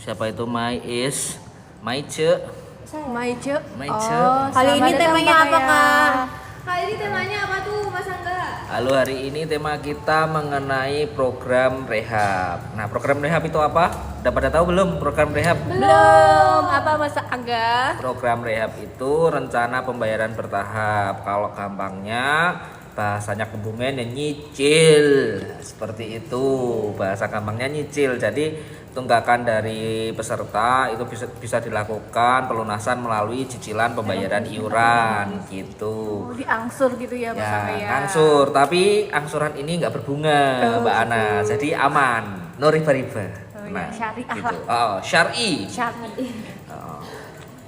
Siapa itu Maice? Maice. Kali ini temanya apa, Kak? Kali ini temanya apa tuh, Mas Angga? Halo, hari ini tema kita mengenai program rehab. Nah, program rehab itu apa? Udah pada tahu belum program rehab? Belum. Apa Mas Angga? Program rehab itu rencana pembayaran bertahap. Kalau gampangnya bahasanya kebumen ya nyicil. Seperti itu. Bahasa gampangnya nyicil. Jadi tunggakan dari peserta itu bisa dilakukan pelunasan melalui cicilan pembayaran iuran gitu. Oh, diangsur gitu ya Mas Angga ya. Angsur, tapi angsuran ini nggak berbunga, Mbak Ana. Jadi aman, no riba-riba. Syariah gitu. lah. Syar'i.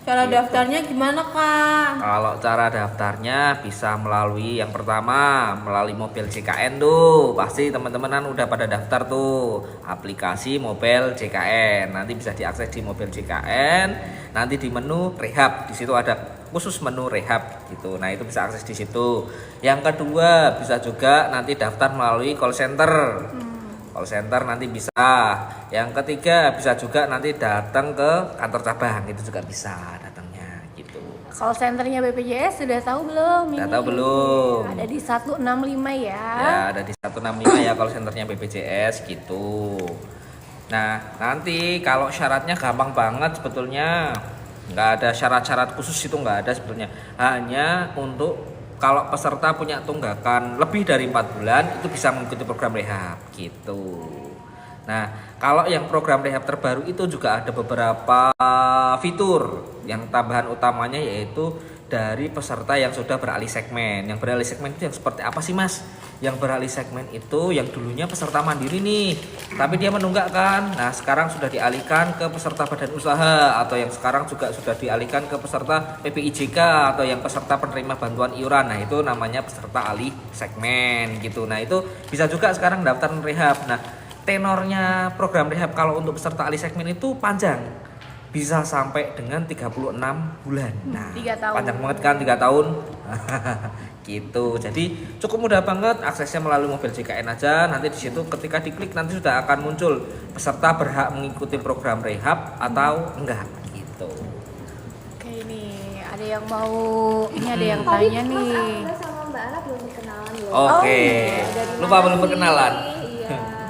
Cara daftarnya gimana, Kak? Kalau cara daftarnya bisa melalui yang pertama melalui mobil JKN tuh. Pasti teman-teman kan udah pada daftar tuh aplikasi mobil JKN. Nanti bisa diakses di mobil JKN. Nanti di menu rehab, di situ ada khusus menu rehab gitu. Nah, itu bisa akses di situ. Yang kedua, bisa juga nanti daftar melalui call center. Call center nanti bisa. Yang ketiga bisa juga nanti datang ke kantor cabang, itu juga bisa datangnya gitu. Call centernya BPJS sudah tahu belum? Sudah tahu belum? Ada di 165 ya. Ya, ada di 165 ya call centernya BPJS gitu. Nah, nanti kalau syaratnya gampang banget sebetulnya. Nggak ada syarat-syarat khusus, itu nggak ada sebetulnya. Hanya untuk kalau peserta punya tunggakan lebih dari 4 bulan itu bisa mengikuti program rehab gitu. Nah, kalau yang program rehab terbaru itu juga ada beberapa fitur. Yang tambahan utamanya yaitu dari peserta yang sudah beralih segmen. Yang beralih segmen itu yang seperti apa sih, Mas? Yang beralih segmen itu yang dulunya peserta mandiri nih, tapi dia menunggak kan. Nah, sekarang sudah dialihkan ke peserta badan usaha, atau yang sekarang juga sudah dialihkan ke peserta PPIJK atau yang peserta penerima bantuan iuran. Nah, itu namanya peserta alih segmen gitu. Nah, itu bisa juga sekarang daftar rehab. Nah, tenornya program rehab kalau untuk peserta alih segmen itu panjang. Bisa sampai dengan 36 bulan. Nah, 3 tahun. panjang banget kan 3 tahun. Gitu. Jadi cukup mudah banget, aksesnya melalui mobil JKN aja. Nanti di situ ketika diklik nanti sudah akan muncul peserta berhak mengikuti program rehab atau enggak gitu. Oke, ini ada yang mau, ini ada yang tanya nih. Mas Angga sama Mbak Ana belum kenalan loh. Oke. Dari Lupa mana belum sih? perkenalan. Iya.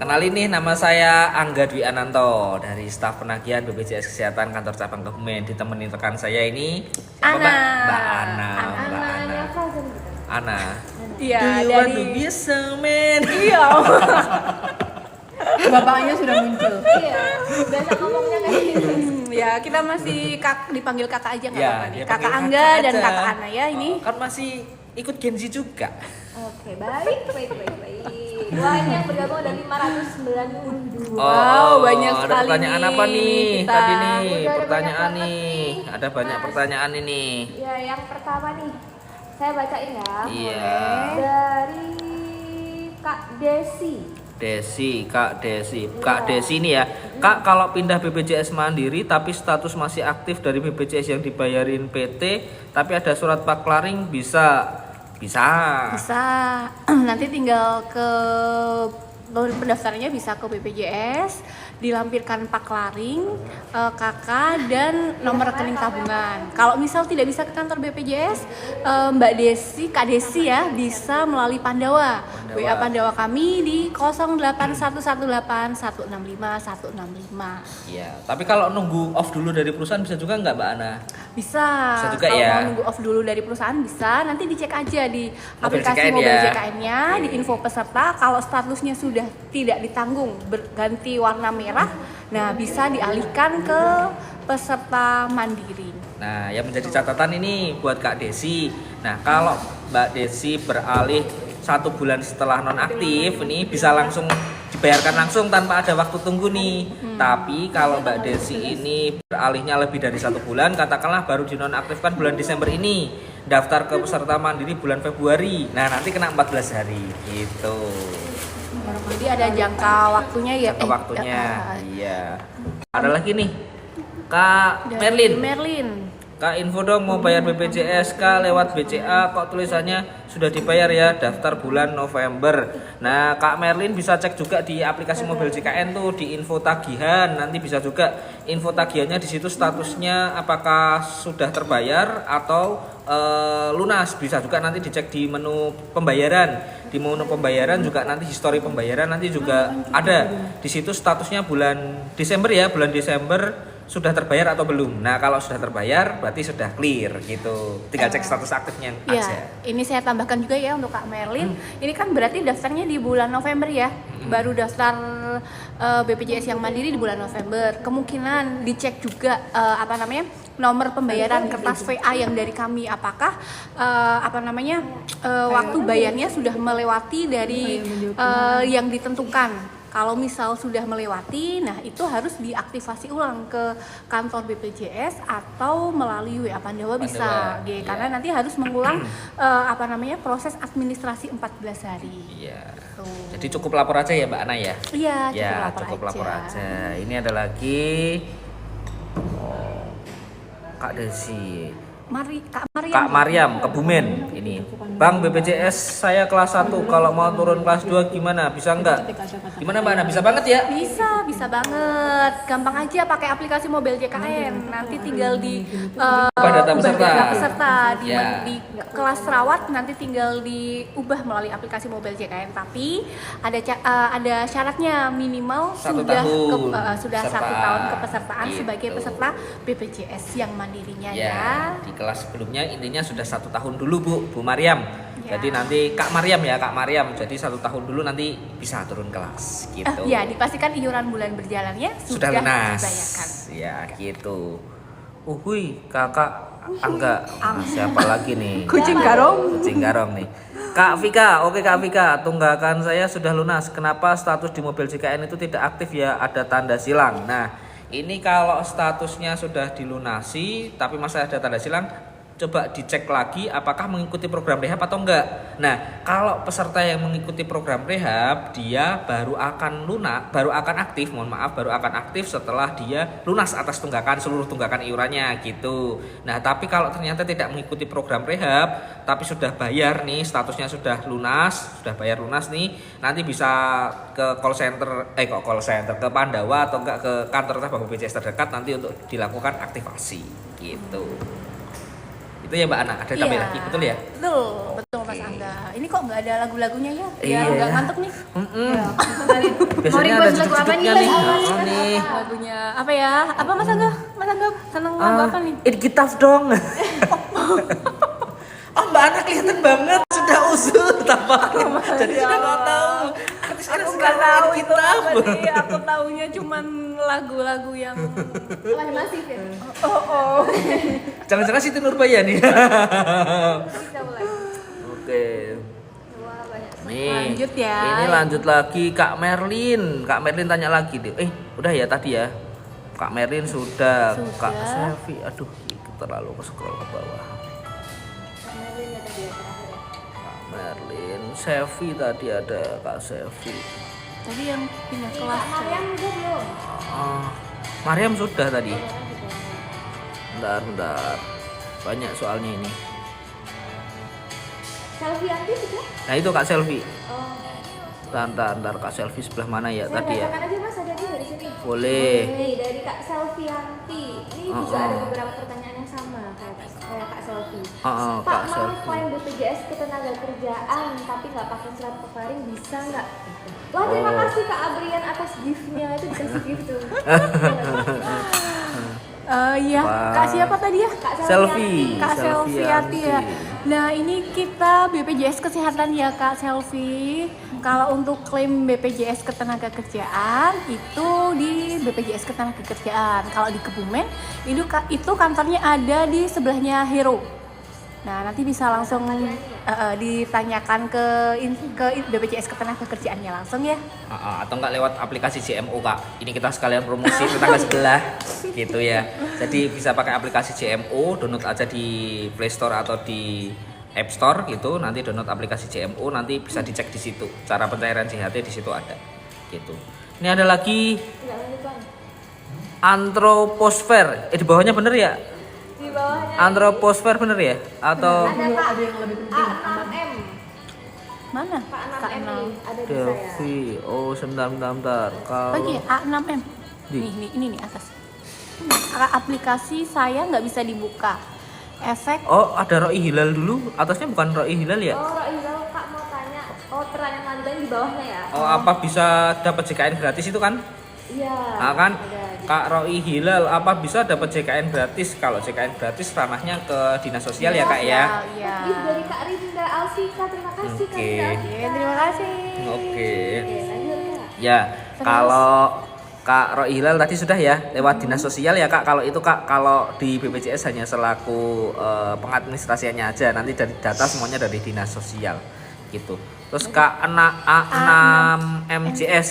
Kenalin nih, nama saya Angga Dwi Ananto dari staf penagihan BPJS Kesehatan kantor cabang Kebumen. Ditemenin rekan saya ini siapa, Ana. Mbak Ana. Mbak Ana. Ananya Frozen gitu. Ana. Iya, Do you want to be man? Iya. Bapaknya sudah muncul. Iya. Biasa ngomongnya kayak gitu. Ya, kita masih dipanggil kakak aja nggak Ya, apa-apa nih. dia Kakak panggil Angga dan aja. kakak Ana ya ini. Kan masih ikut Gen Z juga. Oke, baik. Wah, ini yang bergabung ada 592. Wow, banyak ada sekali pertanyaan nih apa nih kita. tadi nih? Udah ada Pertanyaan banyak banget nih. nih. Ada banyak Mas. pertanyaan ini. Ya, yang pertama nih. Saya bacain ya. Iya. Dari Kak Desi. Kak Desi ini ya. Kak, kalau pindah BPJS Mandiri tapi status masih aktif dari BPJS yang dibayarin PT, tapi ada surat paklaring bisa? Bisa. Bisa. Nanti tinggal ke pendaftarannya bisa ke BPJS, dilampirkan paklaring, KK dan nomor rekening tabungan. Kalau misal tidak bisa ke kantor BPJS, Mbak Desi, Kak Desi ya, bisa melalui Pandawa. WA Pandawa kami di 08118165165. Iya, tapi kalau nunggu off dulu dari perusahaan bisa juga nggak, Mbak Ana? Bisa. Bisa juga kalau ya. mau nunggu off dulu dari perusahaan bisa, nanti dicek aja di Mobil aplikasi JKN mobil ya. JKN-nya, di info peserta. Kalau statusnya sudah tidak ditanggung berganti warna merah, nah bisa dialihkan ke peserta mandiri. Nah, yang menjadi catatan ini buat Kak Desi. Nah, kalau Mbak Desi beralih 1 bulan setelah nonaktif, ini bisa langsung dibayarkan langsung tanpa ada waktu tunggu nih. Tapi kalau Mbak Desi ini beralihnya lebih dari 1 bulan, katakanlah baru dinonaktifkan bulan Desember ini, daftar ke peserta mandiri bulan Februari. Nah, nanti kena 14 hari gitu. Jadi ada jangka waktunya ya. Jangka waktunya. ya, Iya. Ada lagi nih. Kak dari Merlin. Merlin. Kak info dong mau bayar BPJS Kak lewat BCA kok tulisannya sudah dibayar ya daftar bulan November. Nah Kak Merlin bisa cek juga di aplikasi mobil JKN tuh di info tagihan, nanti bisa juga info tagihannya di situ statusnya apakah sudah terbayar atau lunas, bisa juga nanti dicek di menu pembayaran. Di menu pembayaran juga nanti histori pembayaran nanti juga ada di situ statusnya bulan Desember ya, bulan Desember sudah terbayar atau belum. Nah kalau sudah terbayar berarti sudah clear gitu, tinggal cek status aktifnya Ya, aja. ini saya tambahkan juga ya untuk Kak Merlin. Ini kan berarti daftarnya di bulan November ya. Baru daftar BPJS yang mandiri di bulan November. Kemungkinan dicek juga nomor pembayaran kertas VA yang dari kami apakah waktu bayarnya sudah melewati dari yang ditentukan. Kalau misal sudah melewati, nah itu harus diaktifasi ulang ke kantor BPJS atau melalui WA Pandawa bisa, iya. karena nanti harus mengulang proses administrasi 14 hari. Iya. Tuh. Jadi cukup lapor aja ya Mbak Ana ya. Iya, Ya cukup lapor aja. Ini ada lagi Kak Desi. Kak Mariam Kebumen ini. Bang BPJS saya kelas 1 kalau mau turun kelas 2 gimana? Bisa enggak? Gimana Mbak Ana? Bisa banget ya? Bisa banget. Gampang aja pakai aplikasi mobil JKN. Nanti tinggal di data ubah peserta. data peserta di, Ya. di kelas rawat nanti tinggal diubah melalui aplikasi mobil JKN. Tapi ada syaratnya minimal Satu sudah tahun sudah peserta. 1 tahun kepesertaan Gitu. sebagai peserta BPJS yang mandirinya ya. Ya, di kelas sebelumnya intinya sudah 1 tahun dulu Bu Mariam. Ya. Jadi nanti Kak Mariam. Jadi 1 tahun dulu nanti bisa turun kelas gitu. Ya, dipastikan iuran bulan berjalannya Sudah lunas. dibayarkan. Ya gitu. Kakak Angga. Siapa lagi nih? Kucing garong. Kucing garong nih. Kak Vika, oke Kak Vika, tunggakan saya sudah lunas. Kenapa status di mobil JKN itu tidak aktif ya? Ada tanda silang. Nah, ini kalau statusnya sudah dilunasi tapi masih ada tanda silang, coba dicek lagi apakah mengikuti program rehab atau enggak. Nah, kalau peserta yang mengikuti program rehab, dia baru akan aktif setelah dia lunas atas seluruh tunggakan iurannya gitu. Nah, tapi kalau ternyata tidak mengikuti program rehab, tapi sudah bayar nih, statusnya sudah bayar lunas nih, nanti bisa ke call center ke Pandawa atau enggak ke kantor cabang BPJS terdekat nanti untuk dilakukan aktivasi gitu. Itu ya Mbak Ana, ada tambah lagi, betul ya? Betul Mas Angga. Ini kok nggak ada lagu-lagunya ya? Iya. Biar nggak ngantuk nih. Biasanya ada jeduk-jeduknya nih. Nih. Lagunya apa ya? Apa Mas Angga? Mas Angga seneng lagu apa nih? Gitaf dong. Mbak Ana kelihatan banget sudah usul tampaknya. Jadi sudah nggak tahu. Artis kan Nggak tahu itu Gitaf. apa sih? Aku taunya cuman lagu-lagu yang Masif ya. Jangan-jangan Siti Nurbaya nih. Bisa mulai. Oke. Wah, banyak. Nih. Lanjut ya. Ini lanjut lagi Kak Merlin. Kak Merlin tanya lagi deh. Udah ya tadi ya. Kak Merlin sudah. Kak Selvi, aduh, itu terlalu ke scroll ke bawah. Kak Merlin, Selvi tadi ada Kak Selvi. Tadi yang pindah kelas. Mariam belum. Mariam sudah tadi. Bentar. Banyak soalnya ini. Selfie Anti sudah? Nah itu Kak Selvi. Oh. Bentar Kak Selvi sebelah mana ya Saya tadi ya? bacakan aja Mas, ada di dari sini. Boleh. Nih dari Kak Selvianti. Ini juga ada beberapa pertanyaan yang sama kayak Kak Selvi. Kak Pak, mau Selvi. klaim BPJS ketenagakerjaan tapi nggak pakai surat peklaring bisa nggak? Wah, terima kasih Kak Abrian atas gift-nya, itu dikasih gift tuh. Iya, Wah. Kak siapa tadi ya? Kak Selfie. Kak Selviati ya. Nah ini kita BPJS Kesehatan ya Kak Selvi. Kalau untuk klaim BPJS Ketenagakerjaan itu di BPJS Ketenagakerjaan. Kalau di Kebumen itu kantornya ada di sebelahnya Hero. Nah nanti bisa langsung ditanyakan ke BPJS Ketenagakerjaannya langsung ya. Atau enggak lewat aplikasi JMO Kak. Ini kita sekalian promosi tetangga sebelah gitu ya. Jadi bisa pakai aplikasi JMO, download aja di Play Store atau di App Store gitu. Nanti download aplikasi JMO, nanti bisa dicek di situ. Cara pencairan JHT di situ ada. Gitu. Ini ada lagi Antroposfer. Di bawahnya bener ya? Di bawahnya Antroposfer bener ya? Atau Ada yang lebih penting. A6M. Mana? K6M K6. nih, ada di saya. Delphi. Oh, sebentar. Lagi Kalau A6M. Di. Nih, ini nih atas. Aplikasi saya nggak bisa dibuka. Efek oh, ada Roi Hilal dulu. Atasnya bukan Roi Hilal ya? Oh, Roizal Kak mau tanya. Oh, pertanyaan lanjutannya di bawahnya ya? Oh, apa bisa dapat JKN gratis itu kan? Iya. Nah, kan Ada. Kak Roi Hilal apa bisa dapat JKN gratis? Kalau JKN gratis ranahnya ke dinas sosial ya Kak ya. Iya. Gift dari Kak Rinda Alfika, terima kasih Kak Oke. Rinda Oke, Alfika. terima kasih. Oke. Oke, lanjut Kak. Ya, kalau Kak Roi Hilal tadi sudah ya lewat dinas sosial ya Kak. Kalau itu Kak, kalau di BPJS hanya selaku pengadministrasiannya aja. Nanti dari data semuanya dari dinas sosial gitu. Terus Kak A6MJS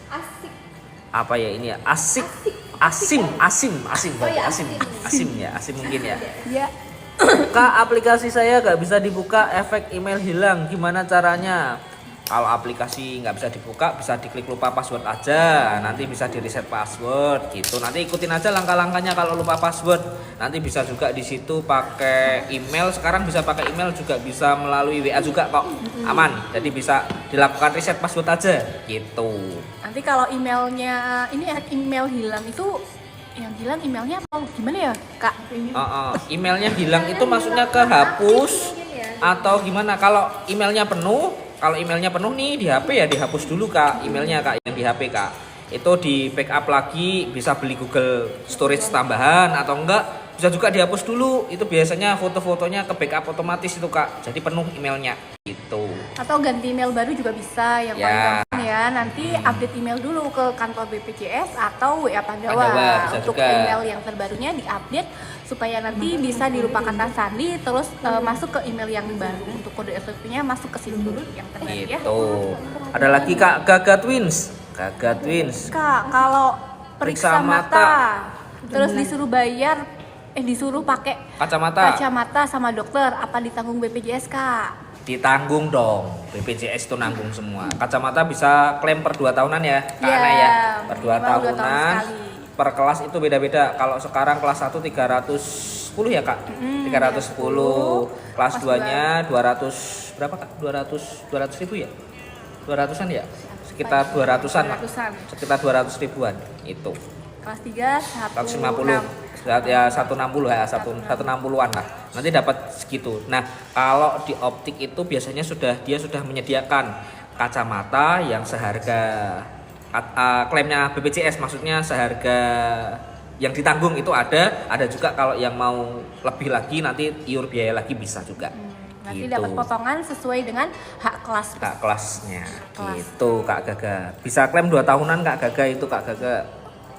Asik. apa ya ini ya? Asim berarti asim ya, asim mungkin ya. Ya, Kak, aplikasi saya nggak bisa dibuka, efek email hilang, gimana caranya? Kalau aplikasi nggak bisa dibuka, bisa diklik lupa password aja, nanti bisa di reset password gitu. Nanti ikutin aja langkah-langkahnya kalau lupa password. Nanti bisa juga di situ pakai email. Sekarang bisa pakai email juga, bisa melalui WA juga kok, aman. Jadi bisa dilakukan reset password aja gitu. nanti kalau emailnya ini email hilang itu yang hilang emailnya apa? Gimana ya, Kak? Emailnya hilang itu maksudnya kehapus atau gimana? Kalau emailnya penuh nih di HP ya dihapus dulu Kak, emailnya Kak yang di HP Kak. Itu di backup lagi, bisa beli Google Storage tambahan atau enggak bisa juga dihapus dulu. Itu biasanya foto-fotonya ke backup otomatis itu Kak. Jadi penuh emailnya gitu. Atau ganti email baru juga bisa, yang paling Ya. gampang ya. Nanti update email dulu ke kantor BPJS atau WA Pandawa, Pandawa bisa untuk juga. email yang terbarunya diupdate supaya nanti bisa dilupakan kata sandi, terus masuk ke email yang baru. Untuk kode SPP-nya masuk ke situ dulu yang terbaru ya. Gitu. Ada lagi Kak, Gaga Twins. Kak, kalau Periksa periksa mata. mata, terus disuruh bayar, disuruh pakai Kacamata kacamata sama dokter, apa ditanggung BPJS Kak? ditanggung dong. BPJS itu nanggung semua. Kacamata bisa klaim per 2 tahunan ya Kak Ya, Ana ya. Per 2 minimal 2 tahun tahunan. sekali. Per kelas itu beda-beda. Kalau sekarang kelas 1 310 ya Kak. 310. Kelas 2-nya 200 berapa Kak? 200 ribu ya? 200-an ya? Sekitar 200-an lah. 200-an. Sekitar 200 ribuan itu. Kelas 3 150 ya 160 ya 160-an lah. Nanti dapat segitu. Nah, kalau di optik itu biasanya dia sudah menyediakan kacamata yang seharga klaimnya BPJS, maksudnya seharga yang ditanggung itu ada juga kalau yang mau lebih lagi nanti iur biaya lagi bisa juga. Nanti Gitu. dapat potongan sesuai dengan hak kelas. Kak kelasnya Kelas. gitu Kak Gaga. Bisa klaim 2 tahunan Kak Gaga itu Kak Gaga.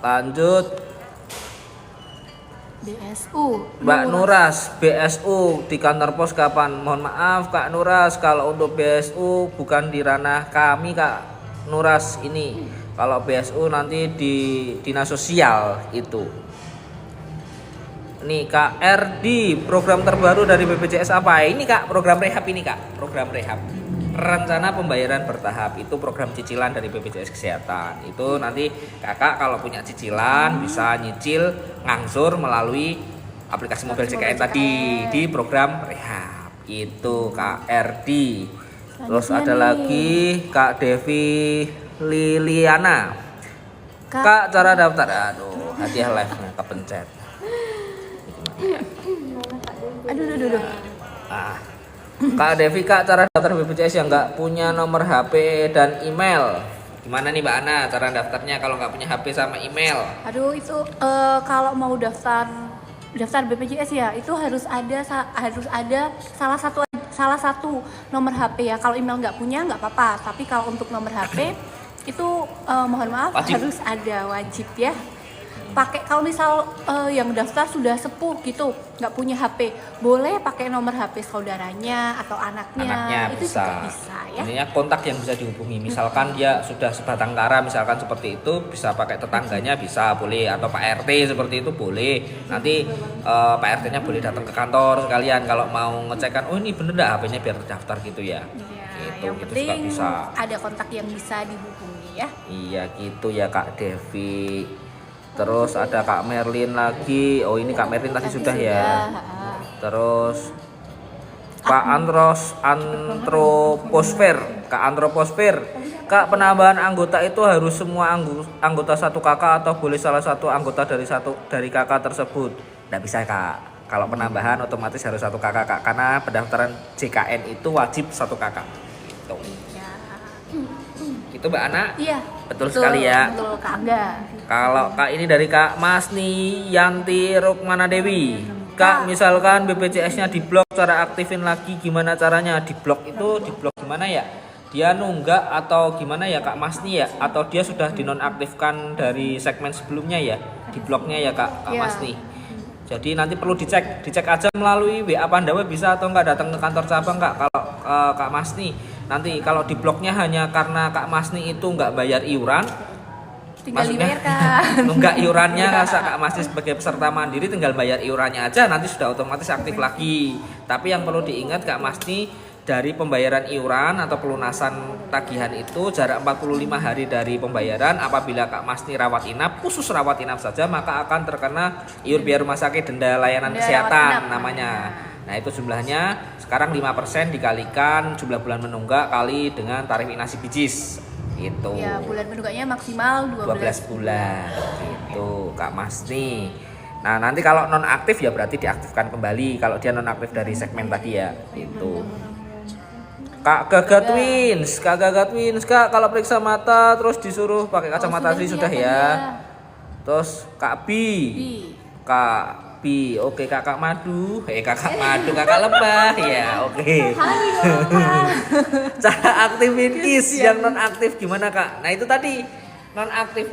Lanjut BSU. Mbak Nuras, BSU di kantor pos kapan? Mohon maaf Kak Nuras, kalau untuk BSU bukan di ranah kami Kak Nuras ini. Kalau BSU nanti di dinas sosial itu. Nih Kak RD, program terbaru dari BPJS apa? Ini Kak, program rehab ini Kak, program rehab. Rencana pembayaran bertahap itu program cicilan dari BPJS Kesehatan. Itu nanti Kakak kalau punya cicilan bisa nyicil ngangsur melalui aplikasi mobil JKN tadi di program rehab. Itu Kak RD. Terus ada lagi Kak Devi Liliana. Kak cara daftar. Aduh, hadiah live-nya kepencet. Aduh. Kak Devi, Kak cara daftar BPJS yang nggak punya nomor HP dan email. Gimana nih Mbak Ana cara daftarnya kalau nggak punya HP sama email? Aduh, itu kalau mau daftar BPJS ya, itu harus ada salah satu nomor HP ya. Kalau email nggak punya nggak apa-apa, tapi kalau untuk nomor HP itu mohon maaf Wajib. harus ada, wajib ya. Pakai kalau misal yang daftar sudah sepuh gitu, nggak punya HP, boleh pakai nomor HP saudaranya atau anaknya, itu bisa. juga bisa ya. Intinya kontak yang bisa dihubungi. Misalkan dia sudah sebatang kara, misalkan seperti itu, bisa pakai tetangganya bisa boleh, atau Pak RT seperti itu boleh. Nanti Pak RT-nya boleh datang ke kantor sekalian kalau mau ngecekkan, oh ini bener nggak HP-nya biar terdaftar gitu ya. Iya, Gitu, yang gitu penting juga bisa. ada kontak yang bisa dihubungi ya. Iya gitu ya Kak Devi. Terus ada Kak Merlin lagi. Oh ini Kak Merlin tadi sudah ya. Terus Kak Antroposfer. Kak, penambahan anggota itu harus semua anggota satu kakak atau boleh salah satu anggota dari kakak tersebut? Nggak bisa Kak. Kalau penambahan otomatis harus satu kakak Kak, karena pendaftaran JKN itu wajib satu kakak. Gitu. Itu Mbak Ana? Iya. Betul sekali ya. Betul Kak Angga. Kalau Kak ini dari Kak Masni Yanti Rukmana Dewi. Kak, misalkan BPJS-nya diblok, cara aktifin lagi gimana caranya? Diblok gimana ya? Dia nunggak atau gimana ya Kak Masni ya? Atau dia sudah dinonaktifkan dari segmen sebelumnya ya? Dibloknya ya Kak Iya. Masni. Jadi nanti perlu dicek aja melalui WA Pandawa bisa atau enggak datang ke kantor cabang Kak. Kalau Kak Masni nanti kalau dibloknya hanya karena Kak Masni itu enggak bayar iuran, Tinggal maksudnya dibayarkan. nunggak iurannya, Kak Masni sebagai peserta mandiri tinggal bayar iurannya aja, nanti sudah otomatis aktif lagi. Tapi yang perlu diingat Kak Masni, dari pembayaran iuran atau pelunasan tagihan itu jarak 45 hari dari pembayaran. Apabila Kak Masni rawat inap, khusus rawat inap saja, maka akan terkena iur biaya rumah sakit, denda layanan Denda kesehatan rawat inap namanya. Nah itu jumlahnya sekarang 5% dikalikan jumlah bulan menunggak kali dengan tarif inasi bijis gitu. Ya, bulan menunggaknya maksimal 12 bulan gitu Kak Masni. Nah nanti kalau non aktif ya berarti diaktifkan kembali kalau dia non aktif dari segmen tadi ya gitu. Kak Gaga Twins, Kak kalau periksa mata terus disuruh pakai kacamata asli sudah ya. Terus Kak Bi, oke Kakak Madu, Kakak Lebah ya, oke. Cara aktifin KIS yang non aktif gimana Kak? Nah itu tadi non aktif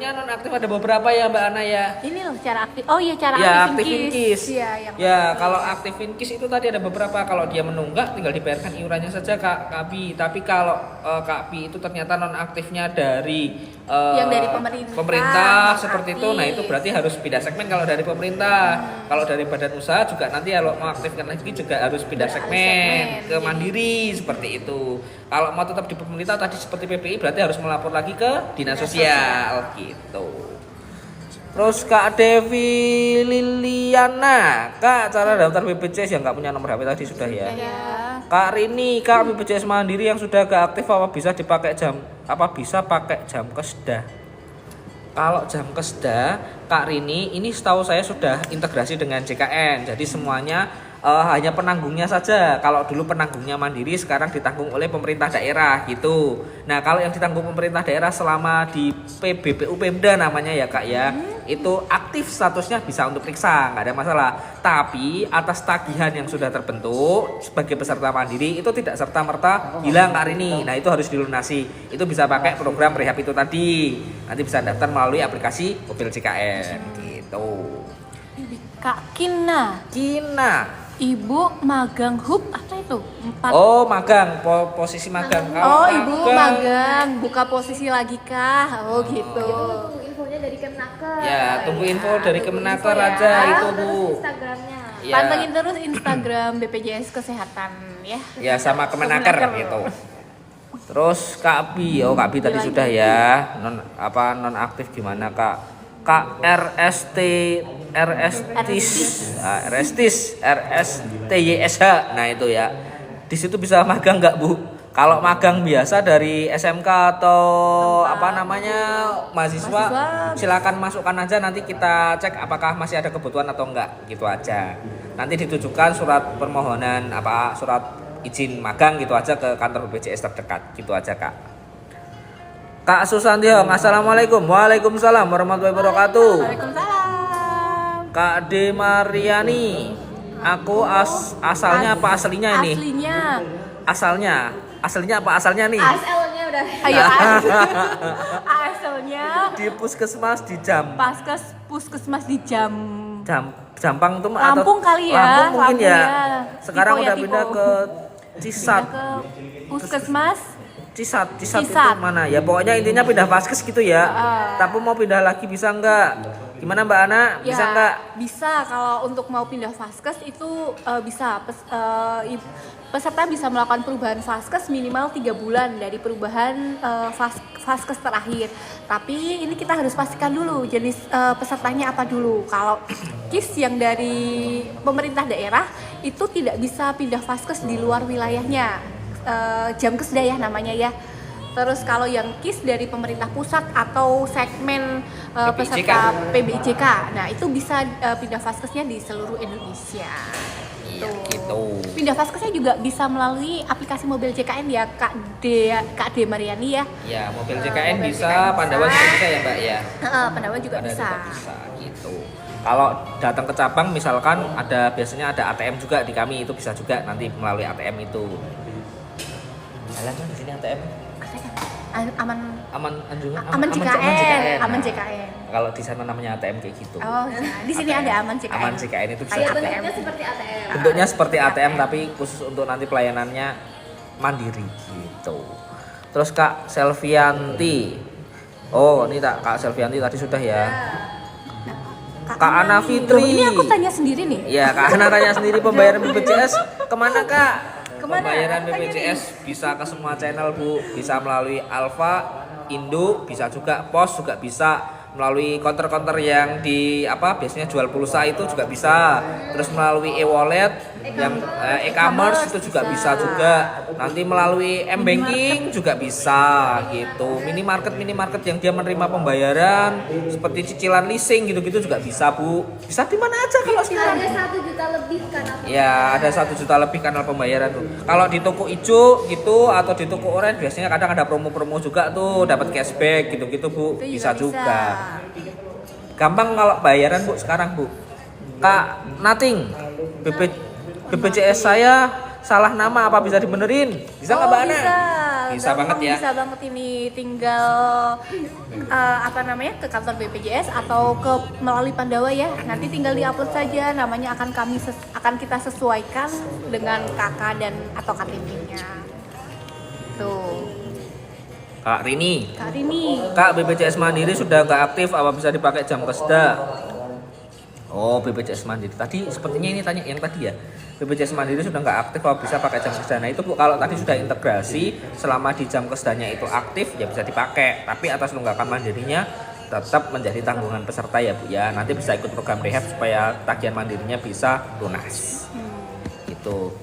ada beberapa ya Mbak Ana ya. Ini loh cara aktif. Oh iya, cara Ya, aktifin aktifin KIS. KIS. Iya, yang Ya, kalau aktifin KIS itu tadi ada beberapa. Kalau dia menunggak tinggal dibayarkan iurannya saja Kak Bi. Tapi kalau Kak Bi itu ternyata non aktifnya dari yang dari pemerintah seperti aktif. itu. Nah, itu berarti harus pindah segmen kalau dari pemerintah. Kalau dari badan usaha juga nanti kalau mau aktifkan lagi juga harus pindah segmen ke mandiri seperti itu. Kalau mau tetap di pemerintah tadi seperti PPI berarti harus melapor lagi ke dinas sosial gitu. Terus Kak Devi Liliana, Kak cara daftar BPJS yang nggak punya nomor HP tadi sudah ya. Kak Rini, Kak BPJS Mandiri yang sudah gak aktif apa bisa pakai jam kesda? Kalau jam kesda, Kak Rini ini setahu saya sudah integrasi dengan JKN. Jadi semuanya hanya penanggungnya saja. Kalau dulu penanggungnya Mandiri, sekarang ditanggung oleh pemerintah daerah gitu. Nah kalau yang ditanggung pemerintah daerah selama di PBPU Pemda namanya ya Kak ya, itu aktif statusnya bisa untuk periksa, nggak ada masalah. Tapi atas tagihan yang sudah terbentuk sebagai peserta Mandiri itu tidak serta merta hilang Kak Rini. Nah itu harus dilunasi. Itu bisa pakai program rehab itu tadi. Nanti bisa daftar melalui aplikasi mobil JKN gitu. Kak Kina, Ibu magang hub apa itu? 4. Oh magang, posisi magang. Oh ibu magang, buka posisi lagi kah? Oh gitu. Tunggu infonya dari Kemenaker. Ya tunggu info dari Kemenaker ya. aja itu Bu. Terus Instagramnya. Ya. Pantengin terus Instagram BPJS Kesehatan ya. Ya sama Kemenaker gitu. Terus Kak Bi, Kak Bi tadi sudah ya. Non aktif gimana Kak? Kak RSTYSH. Nah itu ya. Di situ bisa magang nggak Bu? Kalau magang biasa dari SMK atau mahasiswa, silakan masukkan aja, nanti kita cek apakah masih ada kebutuhan atau enggak gitu aja. Nanti ditujukan surat permohonan surat izin magang gitu aja ke kantor BPJS terdekat gitu aja Kak. Kak Susanti, assalamualaikum. Waalaikumsalam warahmatullahi wabarakatuh. Waalaikumsalam. Kak De Mariani, aku asalnya apa aslinya ini? Aslinya apa asalnya nih? ASL-nya udah. Ayo ASL-nya Di puskesmas di puskesmas di Jampang tuh Lampung kali ya. Lampung mungkin Lampung ya. ya. Sekarang Tipo udah ya, pindah tipo. ke Cisat. ke puskesmas Cisat Cisat. itu mana ya? Pokoknya intinya pindah vaskes gitu ya. Tapi mau pindah lagi bisa nggak? Gimana Mbak Ana? Bisa Ya, nggak? bisa. Kalau untuk mau pindah vaskes itu bisa. Peserta bisa melakukan perubahan vaskes minimal 3 bulan dari perubahan vaskes terakhir. Tapi ini kita harus pastikan dulu jenis pesertanya apa dulu. Kalau KIS yang dari pemerintah daerah itu tidak bisa pindah vaskes di luar wilayahnya. Jamkesda ya namanya ya. Terus kalau yang KIS dari pemerintah pusat atau segmen peserta PBIJK, nah itu bisa pindah vaskesnya di seluruh Indonesia. Iya gitu. Pindah vaskesnya juga bisa melalui aplikasi mobil JKN ya Kak D Mariani ya. Ya, mobil JKN bisa, Pandawa juga bisa ya Mbak ya. Pandawa juga Ada bisa. juga bisa gitu. Kalau datang ke cabang misalkan biasanya ada ATM juga di kami, itu bisa juga nanti melalui ATM itu. Jalan kan di sini ATM? Aman JKN. Aman JKN. Kalau di sana namanya ATM kayak gitu. Oh, ya. Di sini ATM. ada Aman JKN. Aman JKN itu bisa Kayak ATM. bentuknya seperti ATM. Bentuknya seperti ATM tapi khusus untuk nanti pelayanannya mandiri gitu. Terus Kak Selvianti. Oh, ini Kak Selvianti tadi sudah ya. Kak Ana Fitri. Ini aku tanya sendiri nih. Iya, Kak Ana tanya sendiri pembayaran BPJS kemana Kak? Kemana? Pembayaran Tanya BPJS bisa ke semua channel Bu, bisa melalui Alfa, Indo, bisa juga Pos juga bisa, melalui counter-counter yang di biasanya jual pulsa itu juga bisa, terus melalui e-wallet yang e-commerce itu juga bisa juga, nanti melalui m-banking juga bisa gitu, minimarket yang dia menerima pembayaran seperti cicilan leasing gitu-gitu juga bisa Bu, bisa di mana aja kalau sekarang. Ada 1 juta lebih kanal. Ya, ada 1 juta lebih kanal pembayaran tuh. Kalau di toko ijo gitu atau di toko oranye biasanya kadang ada promo-promo juga tuh, dapat cashback gitu-gitu Bu, Itu bisa juga. Gampang kalau bayaran Bu sekarang Bu. Kak Nating, BPJS saya salah nama apa bisa dibenerin? Bisa nggak Mbak Ana? Bisa Gampang, banget ya. Bisa banget ini tinggal ke kantor BPJS atau melalui Pandawa ya. Nanti tinggal diupload saja, namanya akan kita sesuaikan dengan KK dan atau KTP-nya. Tuh. Kak Rini. Kak Rini. Kak, BPJS Mandiri sudah nggak aktif, apa bisa dipakai Jamkesda? Oh, BPJS Mandiri. Tadi sepertinya ini tanya yang tadi ya. BPJS Mandiri sudah nggak aktif, apa bisa pakai Jamkesda? Nah itu Bu, kalau tadi sudah integrasi, selama di Jamkesdanya itu aktif, ya bisa dipakai. Tapi atas tunggakan mandirinya tetap menjadi tanggungan peserta ya Bu ya. Nanti bisa ikut program rehab supaya tagihan mandirinya bisa lunas. Gitu.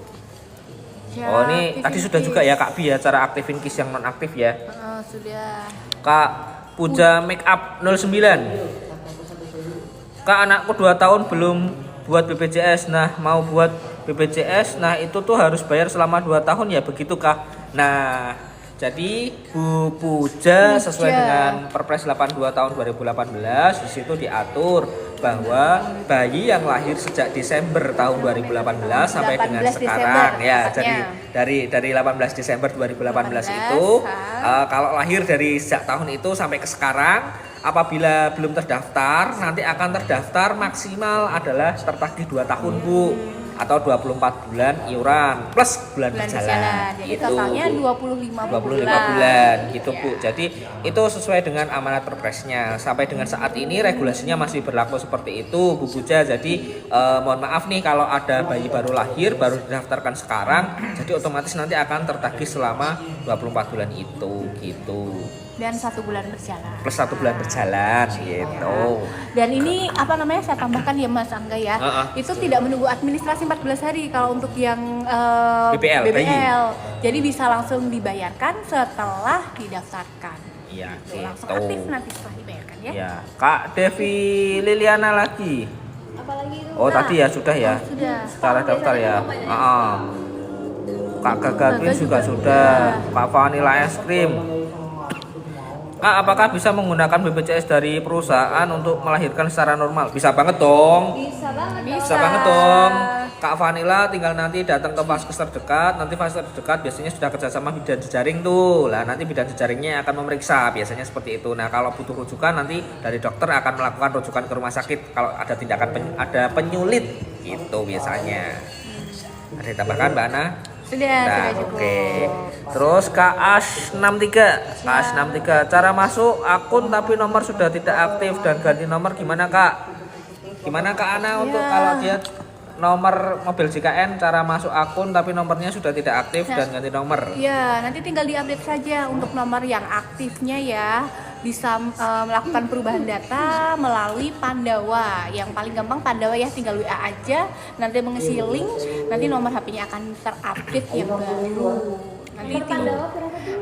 Ya, Oh ini tadi sudah juga ya Kak Bi ya, cara aktifin KIS yang non aktif ya. Sudah. Kak Puja Makeup 09. Kak, anakku 2 tahun belum buat BPJS. Nah, mau buat BPJS, nah itu tuh harus bayar selama 2 tahun ya, begitu Kak? Nah, jadi Bu Puja sesuai dengan Perpres 82 tahun 2018 di situ diatur bahwa bayi yang lahir sejak Desember tahun 2018 sampai dengan sekarang ya, jadi dari 18 Desember 2018 itu kalau lahir dari sejak tahun itu sampai ke sekarang, apabila belum terdaftar nanti akan terdaftar maksimal adalah tertagih 2 tahun Bu, atau 24 bulan iuran plus bulan berjalan. Jadi Gitu, totalnya Bu. 25 bulan gitu Ya. Bu. Jadi itu sesuai dengan amanat Perpresnya. Sampai dengan saat ini regulasinya masih berlaku seperti itu Bu Puja. Jadi mohon maaf nih kalau ada bayi baru lahir baru didaftarkan sekarang, jadi otomatis nanti akan tertagih selama 24 bulan itu gitu. Dan 1 bulan berjalan. Plus 1 bulan berjalan gitu. Dan ini saya tambahkan ya Mas Angga ya. Itu tidak menunggu administrasi 14 hari kalau untuk yang BPL, Jadi bisa langsung dibayarkan setelah didaftarkan. Iya, Tuh, langsung gitu. aktif nanti setelah dibayarkan ya. Ya, Kak Devi Liliana lagi. Apalagi itu? Oh, tadi ya sudah ya. Sudah. Secara daftar ya. Kak Gagatin juga sudah. Kak Vanilla Es Krim. Kak, apakah bisa menggunakan BPJS dari perusahaan untuk melahirkan secara normal? Bisa banget dong. Bisa banget. Bisa banget dong. Kak Vanilla tinggal nanti datang ke vaskes terdekat. Nanti vaskes terdekat biasanya sudah kerjasama bidan jejaring tuh. Lah nanti bidan jejaringnya akan memeriksa, biasanya seperti itu. Nah kalau butuh rujukan nanti dari dokter akan melakukan rujukan ke rumah sakit. Kalau ada tindakan ada penyulit gitu biasanya. Ada ditambahkan Mbak Ana? Sudah cukup. Oke. Terus KAS63. KAS63, cara masuk akun tapi nomor sudah tidak aktif dan ganti nomor gimana Kak? Gimana Kak Ana untuk kalau dia nomor mobil JKN cara masuk akun tapi nomornya sudah tidak aktif dan ganti nomor? Ya, nanti tinggal diupdate saja untuk nomor yang aktifnya ya. Bisa melakukan perubahan data melalui Pandawa. Yang paling gampang Pandawa ya, tinggal WA aja, nanti mengisi link, nanti nomor HP-nya akan terupdate yang baru. Nanti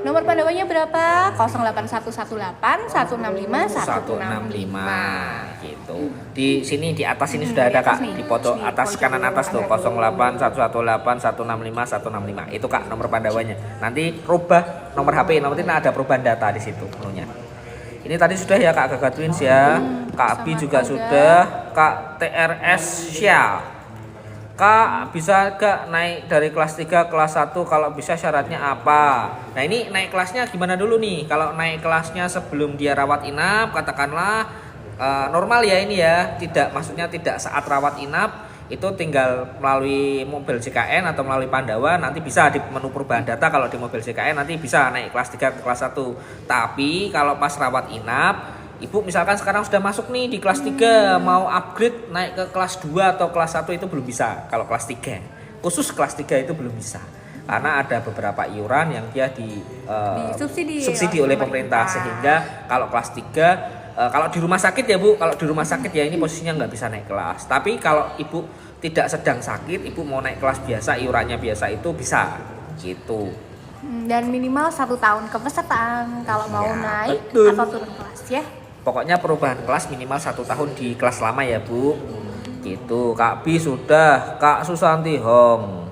nomor Pandawanya berapa? 08118 165 165 gitu. Di sini di atas ini sudah ada Kak, di foto atas kanan atas tuh 08118 165 165. Itu Kak nomor Pandawanya. Nanti rubah nomor HP, nanti ada perubahan data di situ menunya. Ini tadi sudah ya Kak Gaga Twins ya. Kak Abi juga sudah, Kak TRS Syah. Kak bisa gak naik dari kelas 3 kelas 1 kalau bisa syaratnya apa? Nah ini naik kelasnya gimana dulu nih? Kalau naik kelasnya sebelum dia rawat inap katakanlah normal ya ini ya, maksudnya tidak saat rawat inap, itu tinggal melalui mobil JKN atau melalui Pandawa, nanti bisa di menu perubahan data. Kalau di mobil JKN nanti bisa naik kelas 3 ke kelas 1. Tapi kalau pas rawat inap, Ibu misalkan sekarang sudah masuk nih di kelas 3, mau upgrade naik ke kelas 2 atau kelas 1 itu belum bisa kalau kelas 3. Khusus kelas 3 itu belum bisa. Karena ada beberapa iuran yang dia subsidi oleh pemerintah, sehingga kalau kelas 3 kalau di rumah sakit ya Bu, kalau di rumah sakit ya ini posisinya nggak bisa naik kelas. Tapi kalau Ibu tidak sedang sakit, Ibu mau naik kelas biasa, iurannya biasa itu bisa gitu. Dan minimal 1 tahun kepesertaan kalau mau Ya, naik betul. atau turun kelas ya. Pokoknya perubahan kelas minimal 1 tahun di kelas lama ya Bu. Gitu. Kak Bi sudah, Kak Susanti Hong.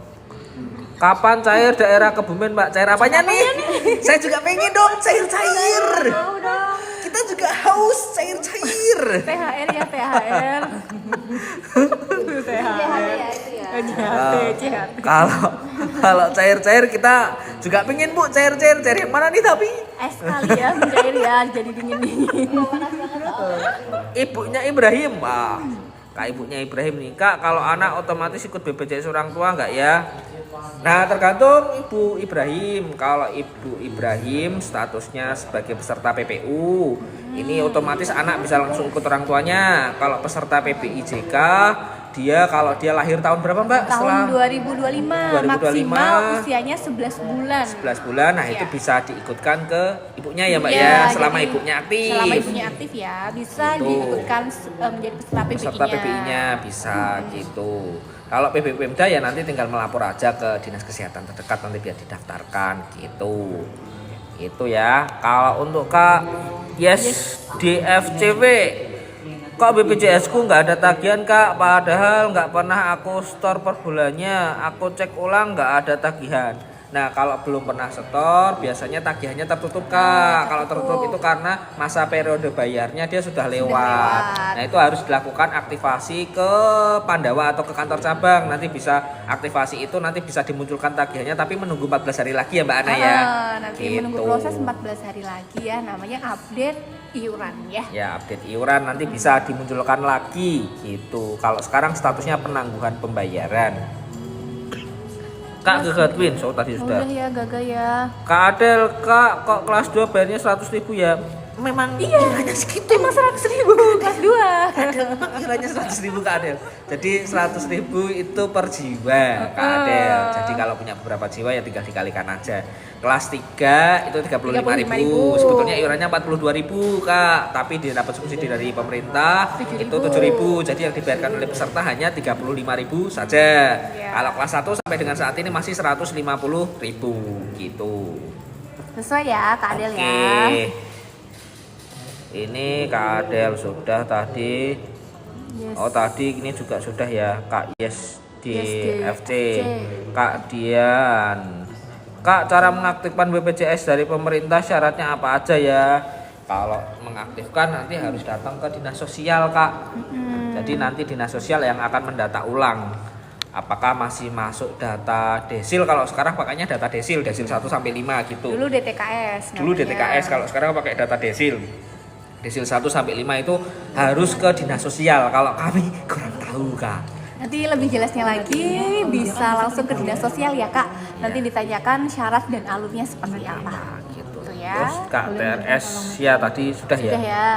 Kapan cair daerah Kebumen Mbak? Cair apanya nih? Saya juga pengen dong cair-cair. Kita juga haus cair-cair. THR ya, THR. THR ya itu ya. Kalau cair-cair kita juga pengen Bu cair-cair. Cair yang mana nih tapi? Es kali ya, mencair ya, jadi dingin-dingin. Ibunya Ibrahim. Kak ibunya Ibrahim nih. Kak kalau anak otomatis ikut BPJS orang tua nggak ya? Nah tergantung Ibu Ibrahim. Kalau Ibu Ibrahim statusnya sebagai peserta PPU, ini otomatis anak bisa langsung ikut orang tuanya. Kalau peserta PBIJK, kalau dia lahir tahun berapa Mbak? Tahun 2025, 2025, maksimal usianya 11 bulan. 11 bulan, nah Ya. itu bisa diikutkan ke ibunya ya Mbak Iya, ya, selama jadi ibunya aktif. Selama ibunya aktif ya, bisa Gitu. diikutkan menjadi peserta Peserta PBI-nya. PBI-nya bisa gitu. Kalau PB Pemda ya nanti tinggal melapor aja ke Dinas Kesehatan terdekat nanti biar didaftarkan gitu. Itu ya. Kalau untuk Kak DFCW, kok BPJS ku nggak ada tagihan Kak? Padahal nggak pernah aku store per bulannya. Aku cek ulang nggak ada tagihan. Nah kalau belum pernah setor biasanya tagihannya tertutup Kak. Kalau tertutup itu karena masa periode bayarnya dia sudah lewat. Nah itu harus dilakukan aktivasi ke Pandawa atau ke kantor cabang. Nanti bisa aktivasi itu, nanti bisa dimunculkan tagihannya, tapi menunggu 14 hari lagi ya Mbak Ana ya. Nanti menunggu proses 14 hari lagi ya, namanya update iuran ya. Ya update iuran nanti bisa dimunculkan lagi gitu. Kalau sekarang statusnya penangguhan pembayaran. Kak Gaga Twins, tadi sudah. Udah ya Gaga ya. Kak Adel, Kak kok kelas 2 bayarnya 100.000 ya? Memang iurannya segitu. Emang 100.000 kelas 2. Memang iurannya 100.000 Kak Adel. Jadi 100.000 itu per jiwa Kak Adel. Jadi kalau punya beberapa jiwa ya tinggal dikalikan aja. Kelas 3 itu 35.000. Sebetulnya iurannya 42.000 Kak, tapi didapat subsidi dari pemerintah 7.000. itu 7.000. Jadi yang dibayarkan oleh peserta hanya 35.000 saja. Ya. Kalau kelas 1 sampai dengan saat ini masih 150.000 gitu. Sesuai ya Kak Adel ya. Oke. Ini Kak Adel sudah tadi. Yes. Oh tadi ini juga sudah ya Kak DFC. DFC. Kak Dian. Kak cara mengaktifkan BPJS dari pemerintah syaratnya apa aja ya? Kalau mengaktifkan nanti harus datang ke dinas sosial Kak. Jadi nanti dinas sosial yang akan mendata ulang. Apakah masih masuk data desil? Kalau sekarang pakainya data desil 1 sampai 5 gitu. Dulu DTKS. Dulu namanya. DTKS, kalau sekarang pakai data desil. Desil 1 sampai 5 itu harus ke dinas sosial. Kalau kami kurang tahu Kak. Nanti lebih jelasnya lagi bisa langsung ke dinas sosial ya Kak. Nanti ditanyakan syarat dan alurnya seperti apa. Nah, gitu. Gitu ya. Terus Kak TRS ya tadi sudah ya. Sudah ya.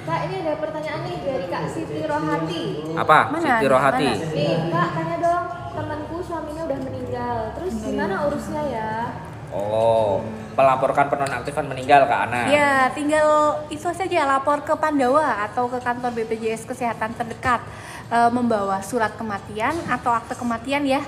Kak, ini ada pertanyaan nih dari Kak Siti Rohati. Apa? Mana? Siti Rohati. Mana? Nih, Kak, tanya dong, temanku suaminya udah meninggal. Terus gimana urusnya ya? Oh, melaporkan penonaktifan meninggal Kak Ana. Ya, tinggal itu saja lapor ke Pandawa atau ke kantor BPJS Kesehatan terdekat, membawa surat kematian atau akte kematian ya,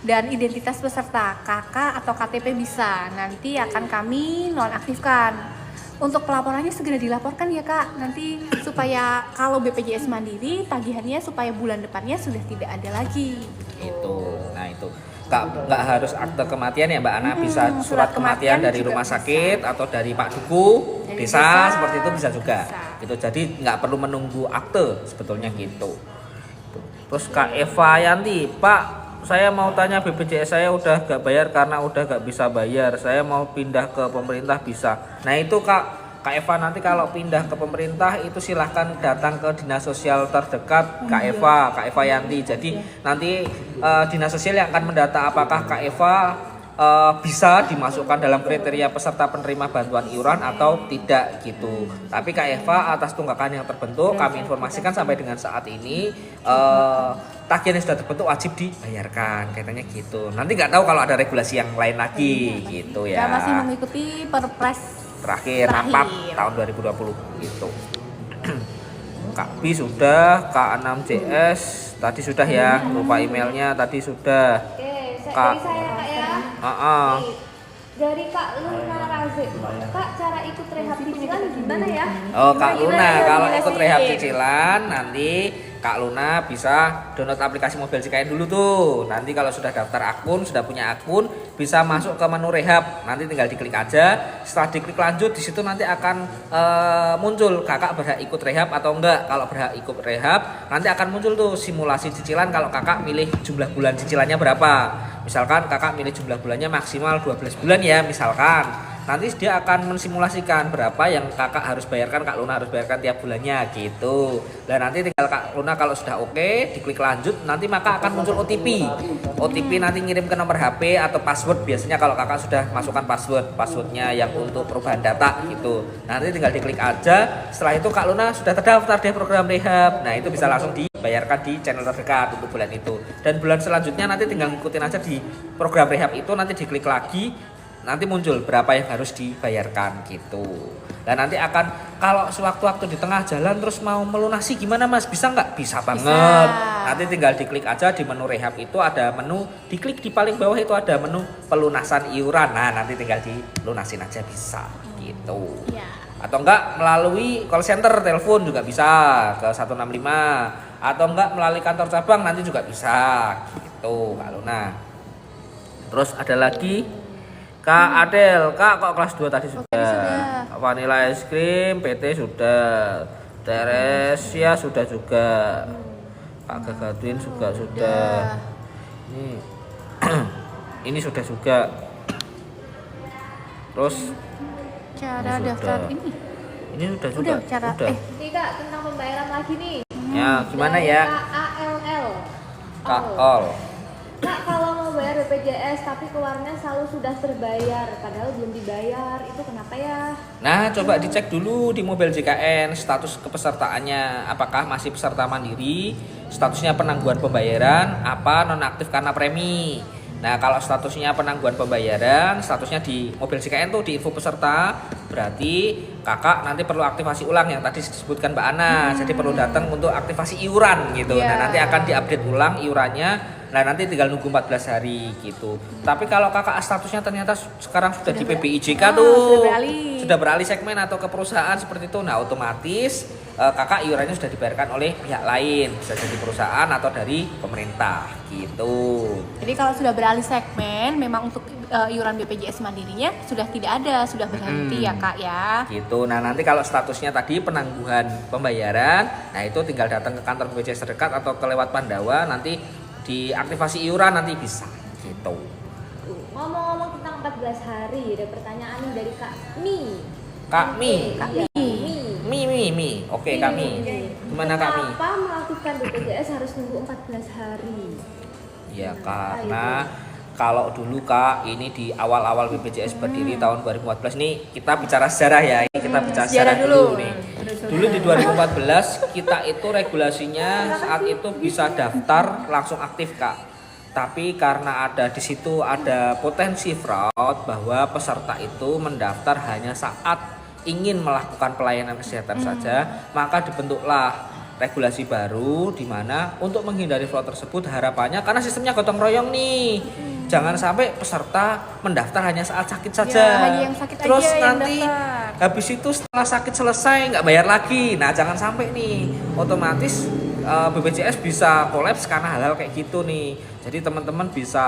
dan identitas peserta KK atau KTP bisa. Nanti akan kami nonaktifkan. Untuk pelaporannya segera dilaporkan ya Kak, nanti supaya kalau BPJS Mandiri tagihannya supaya bulan depannya sudah tidak ada lagi. Itu. Nah, itu. Nggak harus akte kematian ya Mbak Ana, bisa surat kematian dari juga rumah bisa. sakit atau dari Pak Duku, Dari desa, desa, seperti itu bisa juga. bisa. Gitu. Jadi nggak perlu menunggu akte sebetulnya gitu. Terus Kak Eva Yanti, Pak, saya mau tanya BPJS saya udah gak bayar karena udah gak bisa bayar. Saya mau pindah ke pemerintah bisa. Nah itu Kak Eva, nanti kalau pindah ke pemerintah itu silahkan datang ke dinas sosial terdekat Kak Eva Yanti. Jadi nanti dinas sosial yang akan mendata apakah Kak Eva bisa dimasukkan dalam kriteria peserta penerima bantuan iuran atau tidak gitu. Tapi Kak Eva, atas tunggakan yang terbentuk kami informasikan sampai dengan saat ini tagihan yang sudah terbentuk wajib dibayarkan katanya gitu. Nanti nggak tahu kalau ada regulasi yang lain lagi gitu ya. Kita masih mengikuti Perpres Terakhir 4 tahun 2020 gitu. Kak B sudah, Kak 6JS tadi sudah ya, lupa emailnya tadi sudah. Oke, Kak. dari saya Kak ya. Nih, dari Kak Luna Razek. Kak, cara ikut rehab cicilan gimana ya? Oh Kak Gimana Luna, ya, kalau dijelasin? ikut rehab cicilan nanti Kak Luna bisa download aplikasi Mobil JKN dulu tuh. Nanti kalau sudah daftar akun, sudah punya akun, bisa masuk ke menu rehab. Nanti tinggal diklik aja. Setelah diklik lanjut, di situ nanti akan muncul kakak berhak ikut rehab atau enggak. Kalau berhak ikut rehab, nanti akan muncul tuh simulasi cicilan kalau kakak milih jumlah bulan cicilannya berapa. Misalkan kakak milih jumlah bulannya maksimal 12 bulan ya, misalkan. Nanti dia akan mensimulasikan berapa yang kakak harus bayarkan, Kak Luna harus bayarkan tiap bulannya gitu. Dan nanti tinggal Kak Luna kalau sudah oke, diklik lanjut, nanti maka akan muncul OTP. OTP nanti ngirim ke nomor HP atau password. Biasanya kalau kakak sudah masukkan passwordnya yang untuk perubahan data gitu. Nanti tinggal diklik aja. Setelah itu Kak Luna sudah terdaftar di program rehab. Nah itu bisa langsung dibayarkan di channel terdekat untuk bulan itu. Dan bulan selanjutnya nanti tinggal ngikutin aja di program rehab itu, nanti diklik lagi. Nanti muncul berapa yang harus dibayarkan gitu. Dan nanti akan kalau sewaktu-waktu di tengah jalan terus mau melunasi gimana Mas? Bisa nggak? Bisa banget. Nanti tinggal diklik aja di menu rehab itu ada menu, diklik di paling bawah itu ada menu pelunasan iuran. Nah nanti tinggal dilunasin aja bisa gitu. Ya. Atau enggak melalui call center telepon juga bisa ke 165. Atau enggak melalui kantor cabang nanti juga bisa gitu Kak Luna. Terus ada lagi Kak Adel, Kak kok kelas 2 tadi sudah. sudah. Vanilla es krim, PT sudah. Teresia sudah juga. Pak Gagadwin juga sudah. Ini ini sudah juga. Terus Cara Ini daftar sudah. ini. ini sudah juga. Udah cara Udah. Nih Kak, tentang pembayaran lagi nih. Ya, gimana Dari ya? KALL. Kak Ol. Kak, kalau mau bayar BPJS tapi keluarnya selalu sudah terbayar, padahal belum dibayar, itu kenapa ya? Nah, coba dicek dulu di Mobil JKN status kepesertaannya, apakah masih peserta mandiri, statusnya penangguhan pembayaran, apa nonaktif karena premi. Nah, kalau statusnya penangguhan pembayaran, statusnya di Mobil JKN tuh di info peserta, berarti kakak nanti perlu aktivasi ulang yang tadi disebutkan Mbak Ana. Jadi perlu datang untuk aktivasi iuran gitu. Iya. Nah, nanti akan diupdate ulang iurannya. Nah, nanti tinggal nunggu 14 hari gitu. Tapi kalau kakak statusnya ternyata sekarang sudah di PBIJK tuh, sudah beralih segmen atau ke perusahaan seperti itu, nah otomatis kakak iurannya sudah dibayarkan oleh pihak lain, bisa jadi perusahaan atau dari pemerintah gitu. Jadi kalau sudah beralih segmen, memang untuk iuran BPJS Mandirinya sudah tidak ada, sudah berhenti ya Kak ya. Gitu. Nah, nanti kalau statusnya tadi penangguhan pembayaran, nah itu tinggal datang ke kantor BPJS terdekat atau ke lewat Pandawa, nanti diaktifasi iuran nanti bisa gitu. Ngomong-ngomong tentang 14 hari, ada pertanyaan nih dari Kak Mi. Kak Mi. Kak Iya, Mi. Mi. Oke, Kak Mi. Gimana Kak Mi? Kenapa melakukan BPJS harus nunggu 14 hari? Ya karena Kalau dulu Kak, ini di awal-awal BPJS berdiri tahun 2014 nih, kita bicara sejarah ya. Ini kita bicara sejarah dulu nih. Dulu di 2014 kita itu regulasinya saat itu bisa daftar langsung aktif Kak. Tapi karena ada di situ ada potensi fraud bahwa peserta itu mendaftar hanya saat ingin melakukan pelayanan kesehatan saja, maka dibentuklah regulasi baru di mana untuk menghindari fraud tersebut harapannya karena sistemnya gotong royong nih. Jangan sampai peserta mendaftar hanya saat sakit saja. Ya, hanya yang sakit Terus aja yang nanti daftar. habis itu setelah sakit selesai nggak bayar lagi. Nah jangan sampai nih otomatis BPJS bisa kolaps karena hal-hal kayak gitu nih. Jadi teman-teman bisa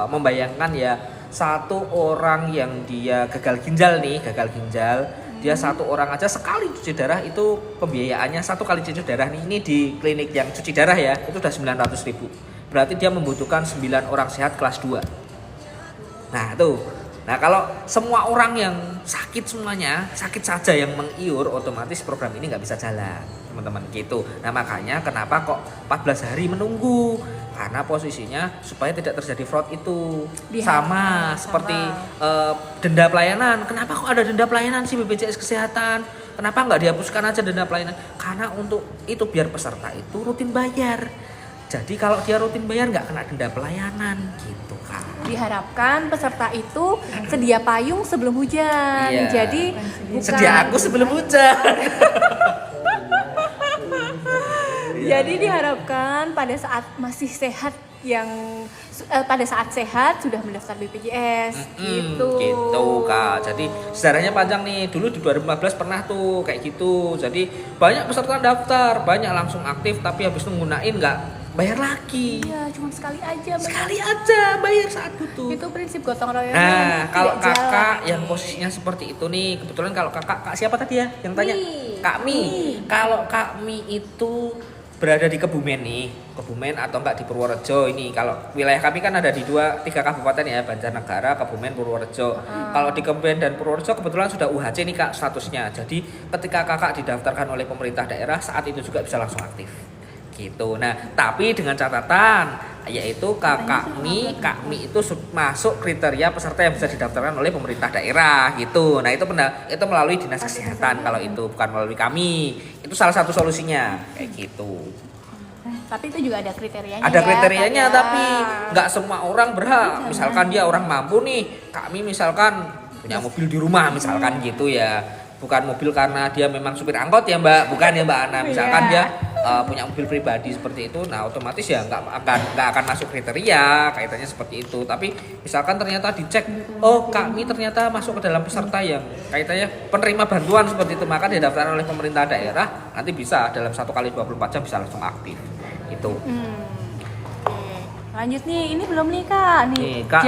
membayangkan ya, satu orang yang dia gagal ginjal nih, dia satu orang aja sekali cuci darah itu pembiayaannya satu kali cuci darah nih, ini di klinik yang cuci darah ya, itu udah 900.000. Berarti dia membutuhkan 9 orang sehat kelas 2. Nah tuh, nah kalau semua orang yang sakit semuanya, sakit saja yang mengiur, otomatis program ini nggak bisa jalan teman-teman gitu. Nah makanya kenapa kok 14 hari menunggu, karena posisinya supaya tidak terjadi fraud itu. Sama seperti denda pelayanan. Kenapa kok ada denda pelayanan sih BPJS Kesehatan? Kenapa nggak dihapuskan aja denda pelayanan? Karena untuk itu biar peserta itu rutin bayar. Jadi kalau dia rutin bayar nggak kena denda pelayanan gitu kan. Diharapkan peserta itu sedia payung sebelum hujan. Iya. Jadi Sedia aku sebelum hujan. Jadi diharapkan pada saat masih sehat pada saat sehat sudah mendaftar BPJS gitu. Gitu Kak. Jadi sejarahnya panjang nih. Dulu di 2015 pernah tuh kayak gitu. Jadi banyak peserta daftar, banyak langsung aktif, tapi habis itu nggunain nggak bayar lagi. Iya, cuma sekali aja. Sekali aja bayar saat butuh. Itu prinsip gotong royong. Nah, kalau kakak yang posisinya seperti itu nih, kebetulan kalau kak siapa tadi ya yang tanya? Kak Mi. Kalau Kak Mi itu berada di Kebumen nih, Kebumen atau enggak di Purworejo ini. Kalau wilayah kami kan ada di 2-3 kabupaten ya, Banjarnegara, Kebumen, Purworejo. Kalau di Kebumen dan Purworejo kebetulan sudah UHC nih Kak statusnya. Jadi ketika kakak didaftarkan oleh pemerintah daerah, saat itu juga bisa langsung aktif. Gitu. Nah, tapi dengan catatan yaitu Kak Mi itu masuk kriteria peserta yang bisa didaftarkan oleh pemerintah daerah gitu. Nah, itu melalui Dinas Kesehatan kalau itu, bukan melalui kami. Itu salah satu solusinya kayak gitu. Tapi itu juga ada kriterianya. Ada kriterianya tapi nggak semua orang berhak. Misalkan dia orang mampu nih, kami misalkan punya mobil di rumah misalkan gitu ya. Bukan mobil karena dia memang supir angkot ya Mbak, bukan ya Mbak Ana. Misalkan dia punya mobil pribadi seperti itu, nah otomatis ya nggak akan masuk kriteria kaitannya seperti itu. Tapi misalkan ternyata dicek, oh kami ternyata masuk ke dalam peserta yang kaitannya penerima bantuan seperti itu, maka didaftarkan oleh pemerintah daerah, nanti bisa dalam 1 kali 24 jam bisa langsung aktif itu. Oke. Lanjut nih, ini belum nih Kak. Nih Kak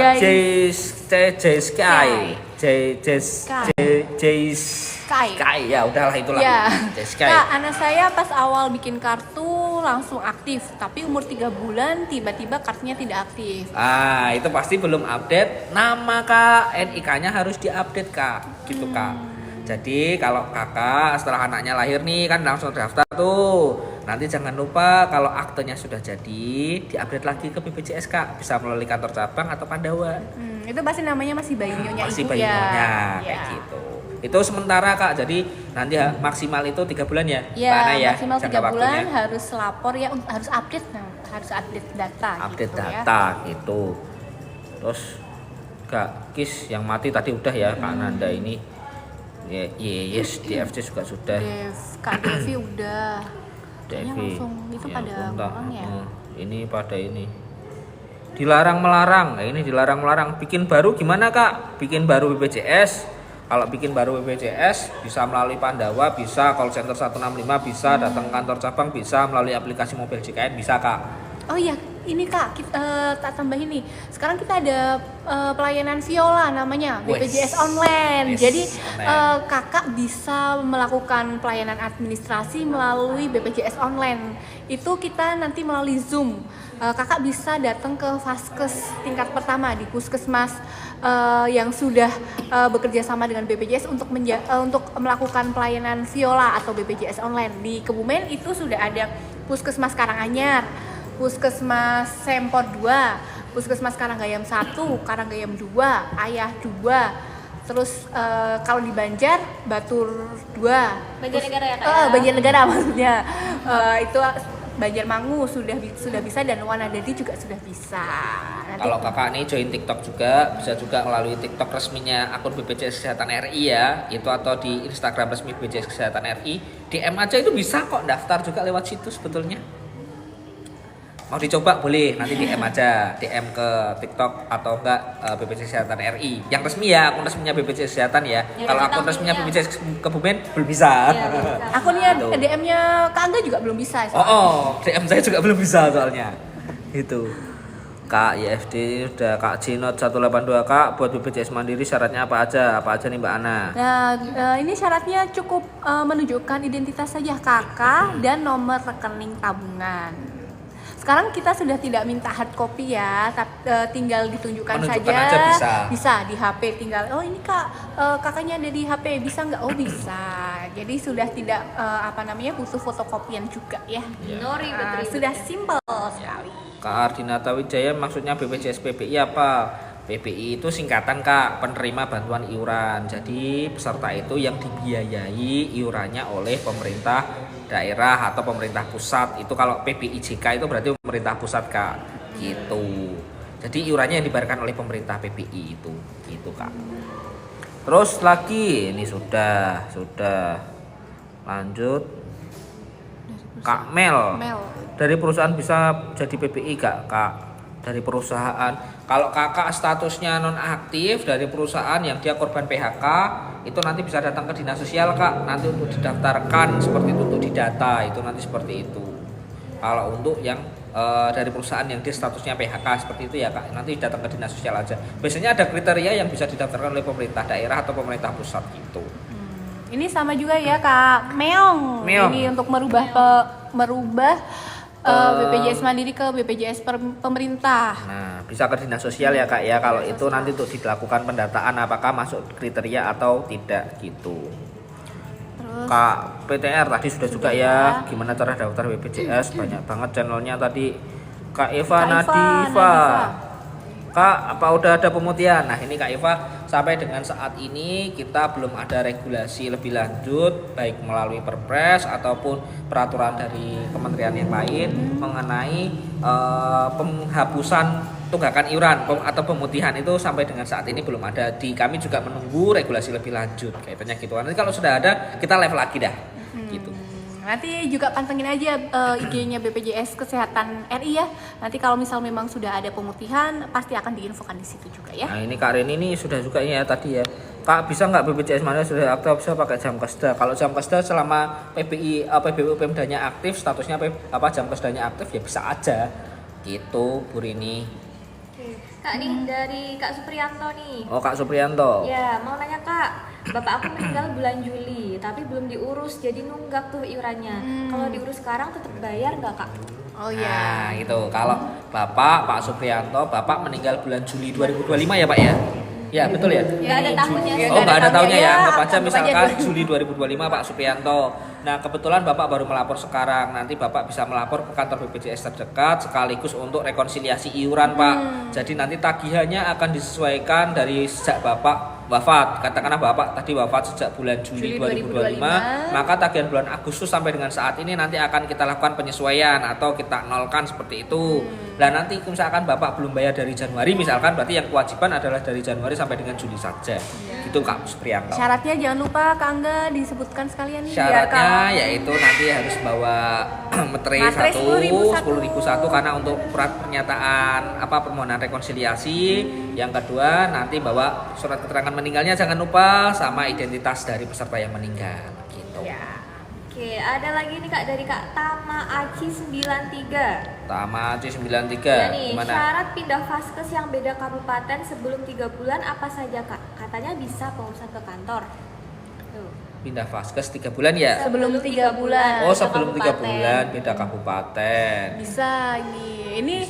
Kai ya udahlah itulah. Ya. Kai. Kak, anak saya pas awal bikin kartu langsung aktif, tapi umur 3 bulan tiba-tiba kartunya tidak aktif. Ah, itu pasti belum update nama Kak, NIK-nya harus diupdate Kak, gitu Kak. Jadi kalau kakak setelah anaknya lahir nih kan langsung daftar tuh. Nanti jangan lupa kalau aktenya sudah jadi diupdate lagi ke BPJS Kak, bisa melalui kantor cabang atau Pandawa. Itu pasti namanya masih bayi nyonya Masih ibu bayi ya. nyonya kayak gitu. Itu sementara Kak, jadi nanti maksimal itu 3 bulan ya, Ya, Mbak Ana ya, maksimal 3 jangka bulan waktunya. harus lapor ya, harus update data. Update gitu ya. data gitu. Terus Kak Kis yang mati tadi udah ya, Kak Nanda ini. Yes, DFC juga sudah. Kak Devi udah. Kayaknya Devi. langsung itu Ya pada ampun, Kak. orang ya. Ini pada ini. Dilarang melarang. Nah, ini dilarang melarang. Bikin baru gimana Kak? Bikin baru BPJS. Kalau bikin baru BPJS bisa melalui Pandawa, bisa call center 165, bisa datang kantor cabang, bisa melalui aplikasi mobil JKN, bisa Kak. Oh iya, ini Kak, tak tambah ini. Sekarang kita ada pelayanan Viola namanya, BPJS online. Yes, Jadi online. kakak bisa melakukan pelayanan administrasi melalui BPJS online. Itu kita nanti melalui Zoom. Kakak bisa datang ke Vaskes tingkat pertama di puskesmas yang sudah bekerja sama dengan BPJS untuk melakukan pelayanan Viola atau BPJS online. Di Kebumen itu sudah ada Puskesmas Karanganyar, Puskesmas Sempor 2, Puskesmas Karanggayam 1, Karanggayam 2, Ayah 2. Terus kalau di Banjar Batur 2. Banjarnegara ya, Kak, ya? Banjarnegara maksudnya. Itu Banjarmangu sudah bisa dan Wanadadi juga sudah bisa. Nanti Kalau kakak nih join TikTok juga, bisa juga melalui TikTok resminya akun BPJS Kesehatan RI ya, itu atau di Instagram resmi BPJS Kesehatan RI, DM aja itu bisa kok daftar juga lewat situ sebetulnya. Mau dicoba boleh, nanti DM aja, DM ke TikTok atau enggak BPJS Kesehatan RI. Yang resmi ya, akun resminya BPJS Kesehatan ya. Kalau akun resminya BPJS Kebumen belum bisa. akunnya Gitu. DM-nya Kak Angga juga belum bisa. DM saya juga belum bisa soalnya. Itu. Kak IFD udah Kak Jinot 182 Kak, buat BPJS Mandiri syaratnya apa aja? Apa aja nih Mbak Ana? Nah, ini syaratnya cukup menunjukkan identitas saja kakak dan nomor rekening tabungan. Sekarang kita sudah tidak minta hard copy ya, tinggal ditunjukkan Menunjukkan saja. aja bisa. Di HP tinggal. Oh ini kak, kakaknya ada di HP, bisa nggak? Oh bisa. Jadi sudah tidak butuh fotokopian juga ya. No ribet-ribet. Sudah simple sekali. Kak Ardinata Wijaya maksudnya BPJS PPI apa? PPI itu singkatan Kak, penerima bantuan iuran. Jadi peserta itu yang dibiayai iurannya oleh pemerintah daerah atau pemerintah pusat. Itu kalau PPIJK itu berarti pemerintah pusat Kak. Gitu. Jadi iurannya yang dibayarkan oleh pemerintah PPI itu. Gitu Kak. Terus lagi ini sudah. Lanjut. Kak Mel. Dari perusahaan bisa jadi PPI gak Kak? Dari perusahaan. Kalau kakak statusnya non aktif dari perusahaan yang dia korban PHK, itu nanti bisa datang ke dinas sosial Kak, nanti untuk didaftarkan seperti itu, untuk didata itu nanti seperti itu. Kalau untuk yang dari perusahaan yang dia statusnya PHK seperti itu ya Kak, nanti datang ke dinas sosial aja. Biasanya ada kriteria yang bisa didaftarkan oleh pemerintah daerah atau pemerintah pusat gitu. Ini sama juga ya Kak Meong. Ini untuk merubah BPJS Mandiri ke BPJS pemerintah. Nah, bisa ke dinas sosial ya Kak ya. Kalau itu nanti untuk dilakukan pendataan apakah masuk kriteria atau tidak gitu. Terus Kak PTR tadi sudah juga ya. Gimana cara daftar BPJS? Banyak banget channelnya tadi. Kak Eva Nadifa. Kak, apa udah ada pemutihan? Nah ini Kak Eva, sampai dengan saat ini kita belum ada regulasi lebih lanjut baik melalui Perpres ataupun peraturan dari kementerian yang lain mengenai penghapusan tunggakan iuran atau pemutihan. Itu sampai dengan saat ini belum ada. Kami juga menunggu regulasi lebih lanjut kaitannya gitu. Nanti kalau sudah ada kita live lagi dah gitu. Nanti juga pantengin aja IG-nya BPJS Kesehatan RI ya. Nanti kalau misal memang sudah ada pemutihan, pasti akan diinfokan di situ juga ya. Nah ini Kak Reni ini sudah juga ya tadi ya. Kak bisa nggak BPJS mana sudah aktif bisa pakai jam kesda? Kalau jam kesda selama PBU Pemdanya aktif, statusnya jam kesdanya aktif ya bisa aja. Gitu Bu Rini. Kak nih dari Kak Supriyanto nih. Oh Kak Supriyanto. Ya, mau nanya Kak, bapak aku meninggal bulan Juli, tapi belum diurus, jadi nunggak tuh iurannya. Kalau diurus sekarang tetap bayar nggak Kak? Oh Nah ya. itu kalau Pak Supriyanto, Bapak meninggal bulan Juli 2025 ya Pak ya? Ya betul ya? Nggak ada tahunnya. Oh nggak ada tahunnya ya, anggap aja anggap aja misalkan dulu. Juli 2025 Pak Supriyanto. Nah kebetulan Bapak baru melapor sekarang, nanti Bapak bisa melapor ke kantor BPJS terdekat sekaligus untuk rekonsiliasi iuran Pak. Jadi nanti tagihannya akan disesuaikan dari sejak Bapak wafat. Katakanlah Bapak tadi wafat sejak bulan Juli 2025, maka tagihan bulan Agustus sampai dengan saat ini nanti akan kita lakukan penyesuaian atau kita nolkan seperti itu. Dan nanti misalkan Bapak belum bayar dari Januari misalkan, berarti yang kewajiban adalah dari Januari sampai dengan Juli saja. Gitu Kak Supriyanto. Syaratnya jangan lupa Kak Angga disebutkan sekalian nih. Syaratnya yaitu nanti harus bawa materai Materai 10.001 karena untuk pernyataan permohonan rekonsiliasi. Yang kedua nanti bawa surat keterangan meninggalnya jangan lupa sama identitas dari peserta yang meninggal gitu. Ya. Oke, ada lagi nih Kak dari Kak Tama Aci 93. Tama C93 Ya nih, gimana? syarat pindah vaskes yang beda kabupaten sebelum 3 bulan apa saja Kak? Katanya bisa pengurusan ke kantor. Tuh. Pindah vaskes 3 bulan ya? Sebelum 3 bulan. Oh beda sebelum 3 kabupaten. bulan beda kabupaten. Bisa ini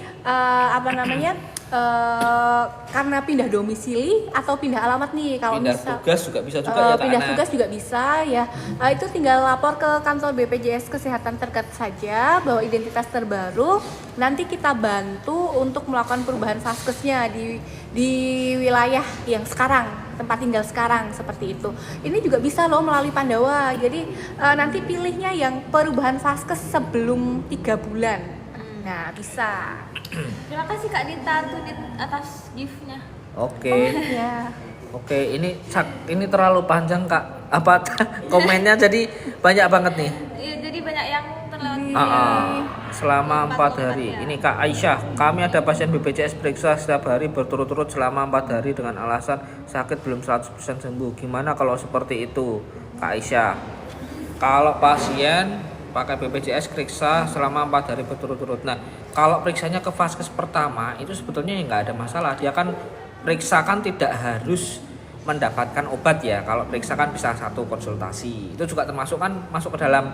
karena pindah domisili atau pindah alamat nih. Kalau Pindah misal tugas juga bisa juga ya Kak pindah Ana. tugas juga bisa ya. Itu tinggal lapor ke kantor BPJS Kesehatan terdekat saja bahwa identitas terbaru. Nanti kita bantu untuk melakukan perubahan vaskesnya di wilayah yang sekarang, tempat tinggal sekarang seperti itu. Ini juga bisa loh melalui Pandawa. Jadi nanti pilihnya yang perubahan vaskes sebelum 3 bulan. Nah, bisa. Terima kasih Kak Dita Tudit atas gift-nya. Oke. Ya. Oke, ini terlalu panjang Kak. Apa komennya jadi banyak banget nih. Iya, jadi banyak yang terlewat. Selama 4 hari. Ini Kak Aisyah, kami ada pasien BPJS periksa setiap hari berturut-turut selama 4 hari dengan alasan sakit belum 100% sembuh. Gimana kalau seperti itu, Kak Aisyah? Kalau pasien pakai BPJS periksa selama 4 hari berturut-turut. Nah, kalau periksanya ke vaskes pertama itu sebetulnya nggak ada masalah. Dia kan periksa kan tidak harus mendapatkan obat ya. Kalau periksa kan bisa 1 konsultasi. Itu juga termasuk kan masuk ke dalam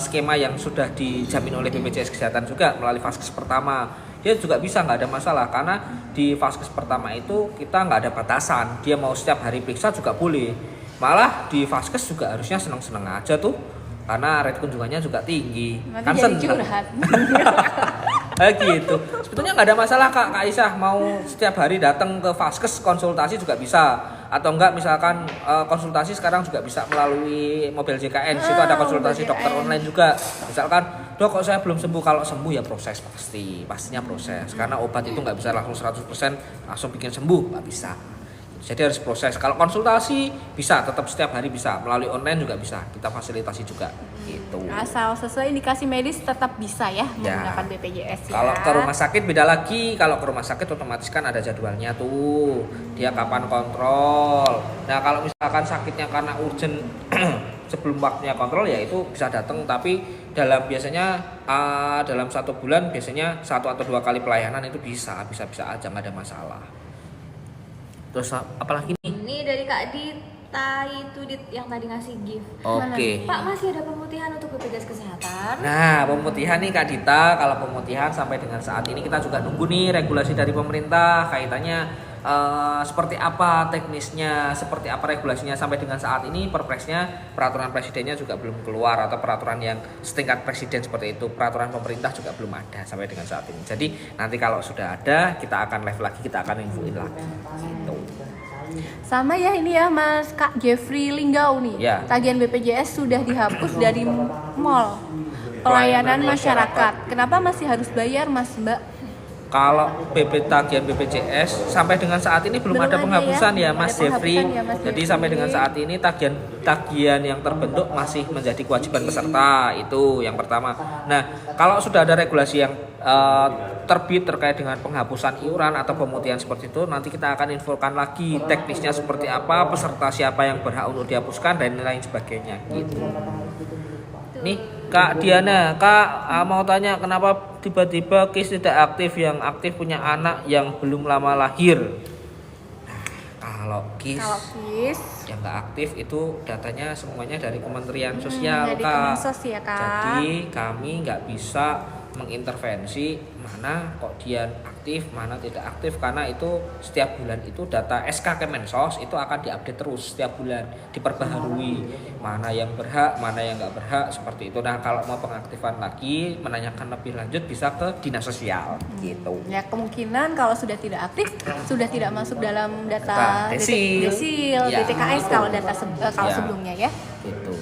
skema yang sudah dijamin oleh BPJS Kesehatan juga melalui vaskes pertama. Dia juga bisa, nggak ada masalah karena di vaskes pertama itu kita nggak ada batasan. Dia mau setiap hari periksa juga boleh. Malah di vaskes juga harusnya seneng-seneng aja tuh. Karena rate kunjungannya juga tinggi. Nanti Kan jadi seneng. curhat. Gitu. Sebetulnya nggak ada masalah Kak Aisyah mau setiap hari datang ke vaskes konsultasi juga bisa. Atau enggak misalkan konsultasi sekarang juga bisa melalui mobil JKN. Situ ada konsultasi mobil dokter JKN. online juga. Misalkan, "Dok, kok saya belum sembuh?" Kalau sembuh ya proses pastinya proses. Karena obat itu nggak bisa langsung 100% langsung bikin sembuh, nggak bisa. Jadi harus proses. Kalau konsultasi bisa tetap setiap hari bisa, melalui online juga bisa. Kita fasilitasi juga gitu. Asal sesuai indikasi medis tetap bisa ya menggunakan BPJS ya. Kalau ke rumah sakit beda lagi. Kalau ke rumah sakit otomatis kan ada jadwalnya tuh. Dia kapan kontrol. Nah, kalau misalkan sakitnya karena urgent sebelum waktunya kontrol ya itu bisa datang, tapi biasanya dalam 1 bulan biasanya 1 atau 2 kali pelayanan itu bisa aja, nggak ada masalah. Terus apalagi nih? Ini dari Kak Dita Tudit yang tadi ngasih gift. Oke. Pak, masih ada pemutihan untuk BPJS Kesehatan? Nah, pemutihan nih Kak Dita, kalau pemutihan sampai dengan saat ini kita juga nunggu nih regulasi dari pemerintah kaitannya seperti apa teknisnya, seperti apa regulasinya. Sampai dengan saat ini perpresnya, peraturan presidennya juga belum keluar, atau peraturan yang setingkat presiden seperti itu, peraturan pemerintah juga belum ada sampai dengan saat ini. Jadi nanti kalau sudah ada kita akan live lagi, kita akan infoin lagi gitu. Sama ya ini ya Mas Kak Jeffrey Linggau nih. Ya. Tagihan BPJS sudah dihapus dari mall pelayanan masyarakat. Kenapa masih harus bayar Mas Mbak? Kalau tagihan BPJS sampai dengan saat ini belum ada ada penghapusan ya? ya Mas Ada Jeffrey. penghapusan ya, Mas Jadi Jeffrey. sampai dengan saat ini tagihan yang terbentuk masih menjadi kewajiban peserta, itu yang pertama. Nah, kalau sudah ada regulasi yang terbit terkait dengan penghapusan iuran atau pemutihan seperti itu, nanti kita akan infokan lagi teknisnya seperti apa, peserta siapa yang berhak untuk dihapuskan dan lain sebagainya gitu. Nih Kak Diana, Kak mau tanya kenapa tiba-tiba KIS tidak aktif, yang aktif punya anak yang belum lama lahir. Kalau KIS yang nggak aktif itu datanya semuanya dari Kementerian Sosial dari Kak. Kemensos ya, Kak. Jadi kami nggak bisa mengintervensi mana kok dia aktif, mana tidak aktif, karena itu setiap bulan itu data SK Kemensos itu akan diupdate terus setiap bulan, diperbaharui mana yang berhak, mana yang nggak berhak seperti itu. Nah, kalau mau pengaktifan lagi, menanyakan lebih lanjut bisa ke Dinas Sosial gitu. Ya kemungkinan kalau sudah tidak aktif, sudah tidak masuk dalam data Desil. Ya, DTKS gitu. kalau kalau Ya. sebelumnya ya. Gitu.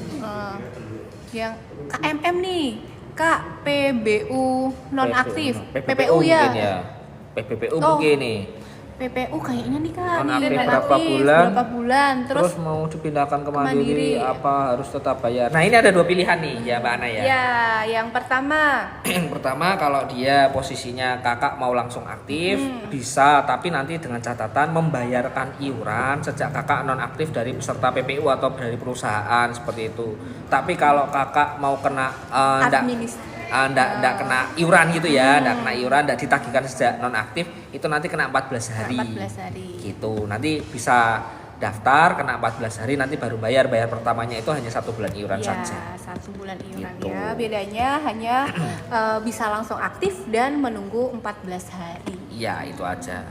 Yang KMM nih, Kak PBU non aktif, PPPU PPU ya. mungkin ya. PPPU Oh. mungkin nih. PPU kayaknya nih Kak, Non nih, aktif non berapa aktif, bulan? berapa bulan, Terus terus mau dipindahkan ke Mandiri. Mandiri apa harus tetap bayar? Nah, ini ada 2 pilihan nih ya Mbak Ana ya. ya yang pertama Yang pertama, kalau dia posisinya kakak mau langsung aktif bisa, tapi nanti dengan catatan membayarkan iuran sejak kakak non aktif dari peserta PPU atau dari perusahaan seperti itu. Tapi kalau kakak mau kena ndak kena iuran gitu ya, ndak kena iuran, ndak ditagihkan sejak non aktif, itu nanti kena 14 hari. 14 hari. Gitu. Nanti bisa daftar kena 14 hari, nanti baru bayar pertamanya itu hanya 1 bulan iuran Ya, saja. 1 bulan iuran Gitu. ya. Bedanya hanya bisa langsung aktif dan menunggu 14 hari. Iya, itu aja.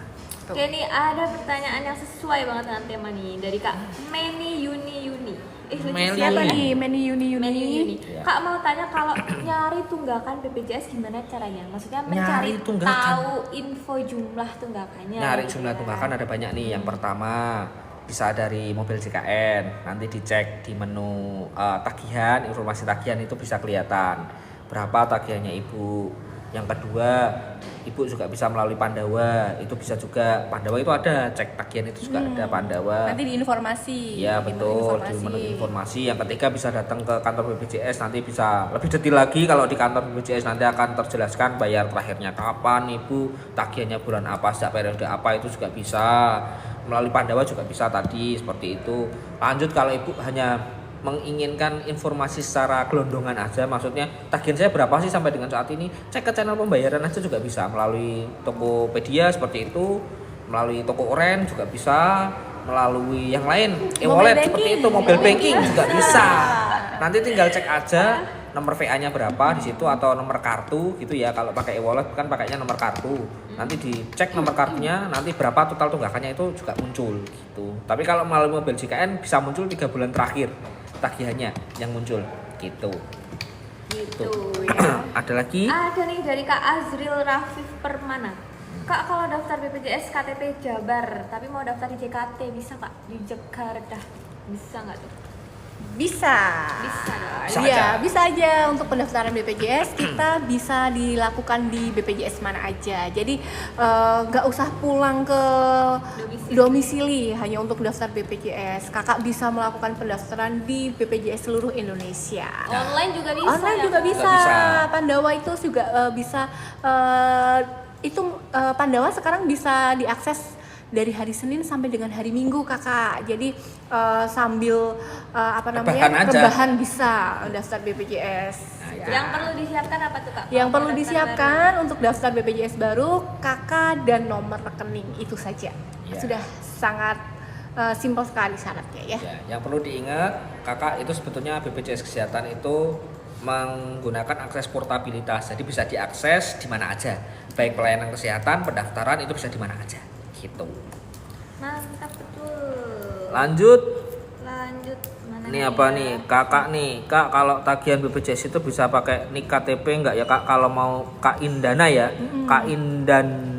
Tuh. Oke nih ada pertanyaan yang sesuai banget dengan tema nih dari Kak Meni Yuni. Meli. Siapa nih? Meni Yuni. Iya. Kak mau tanya kalau nyari tunggakan BPJS gimana caranya? Maksudnya mencari Nyari tunggakan. tahu info jumlah tunggakannya. Nyari gitu jumlah kan. tunggakan ada banyak nih. Yang pertama bisa dari mobil JKN, nanti dicek di menu tagihan, informasi tagihan itu bisa kelihatan berapa tagihannya ibu. Yang kedua, ibu juga bisa melalui Pandawa, itu bisa juga. Pandawa itu ada cek tagihan, itu juga ada Pandawa. Nanti di informasi. Iya di menu betul, di menu informasi. Yang ketiga bisa datang ke kantor BPJS, nanti bisa lebih detail lagi. Kalau di kantor BPJS nanti akan terjelaskan bayar terakhirnya kapan, ibu tagihannya bulan apa, sejak periode apa, itu juga bisa. Melalui Pandawa juga bisa tadi, seperti itu. Lanjut kalau ibu hanya menginginkan informasi secara gelondongan aja, maksudnya tagihan saya berapa sih sampai dengan saat ini, cek ke channel pembayaran aja juga bisa. Melalui Tokopedia seperti itu, melalui Toko Oren juga bisa, melalui yang lain e-wallet seperti itu, mobile banking juga bisa. Nanti tinggal cek aja nomor VA-nya berapa di situ atau nomor kartu gitu ya. Kalau pakai e-wallet kan pakainya nomor kartu. Nanti dicek nomor kartunya, nanti berapa total tunggakannya itu juga muncul gitu. Tapi kalau melalui mobil JKN bisa muncul 3 bulan terakhir tagihannya yang muncul gitu. Gitu Tuh. ya. Ada lagi? Ada nih dari Kak Azril Rafif Permana. Kak kalau daftar BPJS KTP Jabar tapi mau daftar di JKT bisa Kak? Di Jakarta bisa nggak tuh? Bisa. Bisa dong. Bisa Iya, aja. bisa aja untuk pendaftaran BPJS kita bisa dilakukan di BPJS mana aja. Jadi nggak usah pulang ke domisili hanya untuk daftar BPJS. Kakak bisa melakukan pendaftaran di BPJS seluruh Indonesia. Online juga bisa. Online ya, juga Kak? bisa. bisa. Pandawa itu juga bisa. Pandawa sekarang bisa diakses dari hari Senin sampai dengan hari Minggu kakak. Jadi sambil Rebahan aja. rebahan bisa daftar BPJS. Nah, Ya. Yang perlu disiapkan apa tuh Kak? Yang Kalau perlu daftar disiapkan untuk daftar BPJS baru, kakak dan nomor rekening itu saja. Ya. Sudah sangat simpel sekali syaratnya ya. Ya, yang perlu diingat, kakak itu sebetulnya BPJS Kesehatan itu menggunakan akses portabilitas. Jadi bisa diakses di mana aja. Baik pelayanan kesehatan, pendaftaran itu bisa di mana aja. Gitu. Mantap betul. Lanjut. Lanjut mana Ini apa nih? Kakak nih. Kak, kalau tagihan BPJS itu bisa pakai nik KTP enggak ya, Kak? Kalau mau Kak Indana ya. Kak Indanda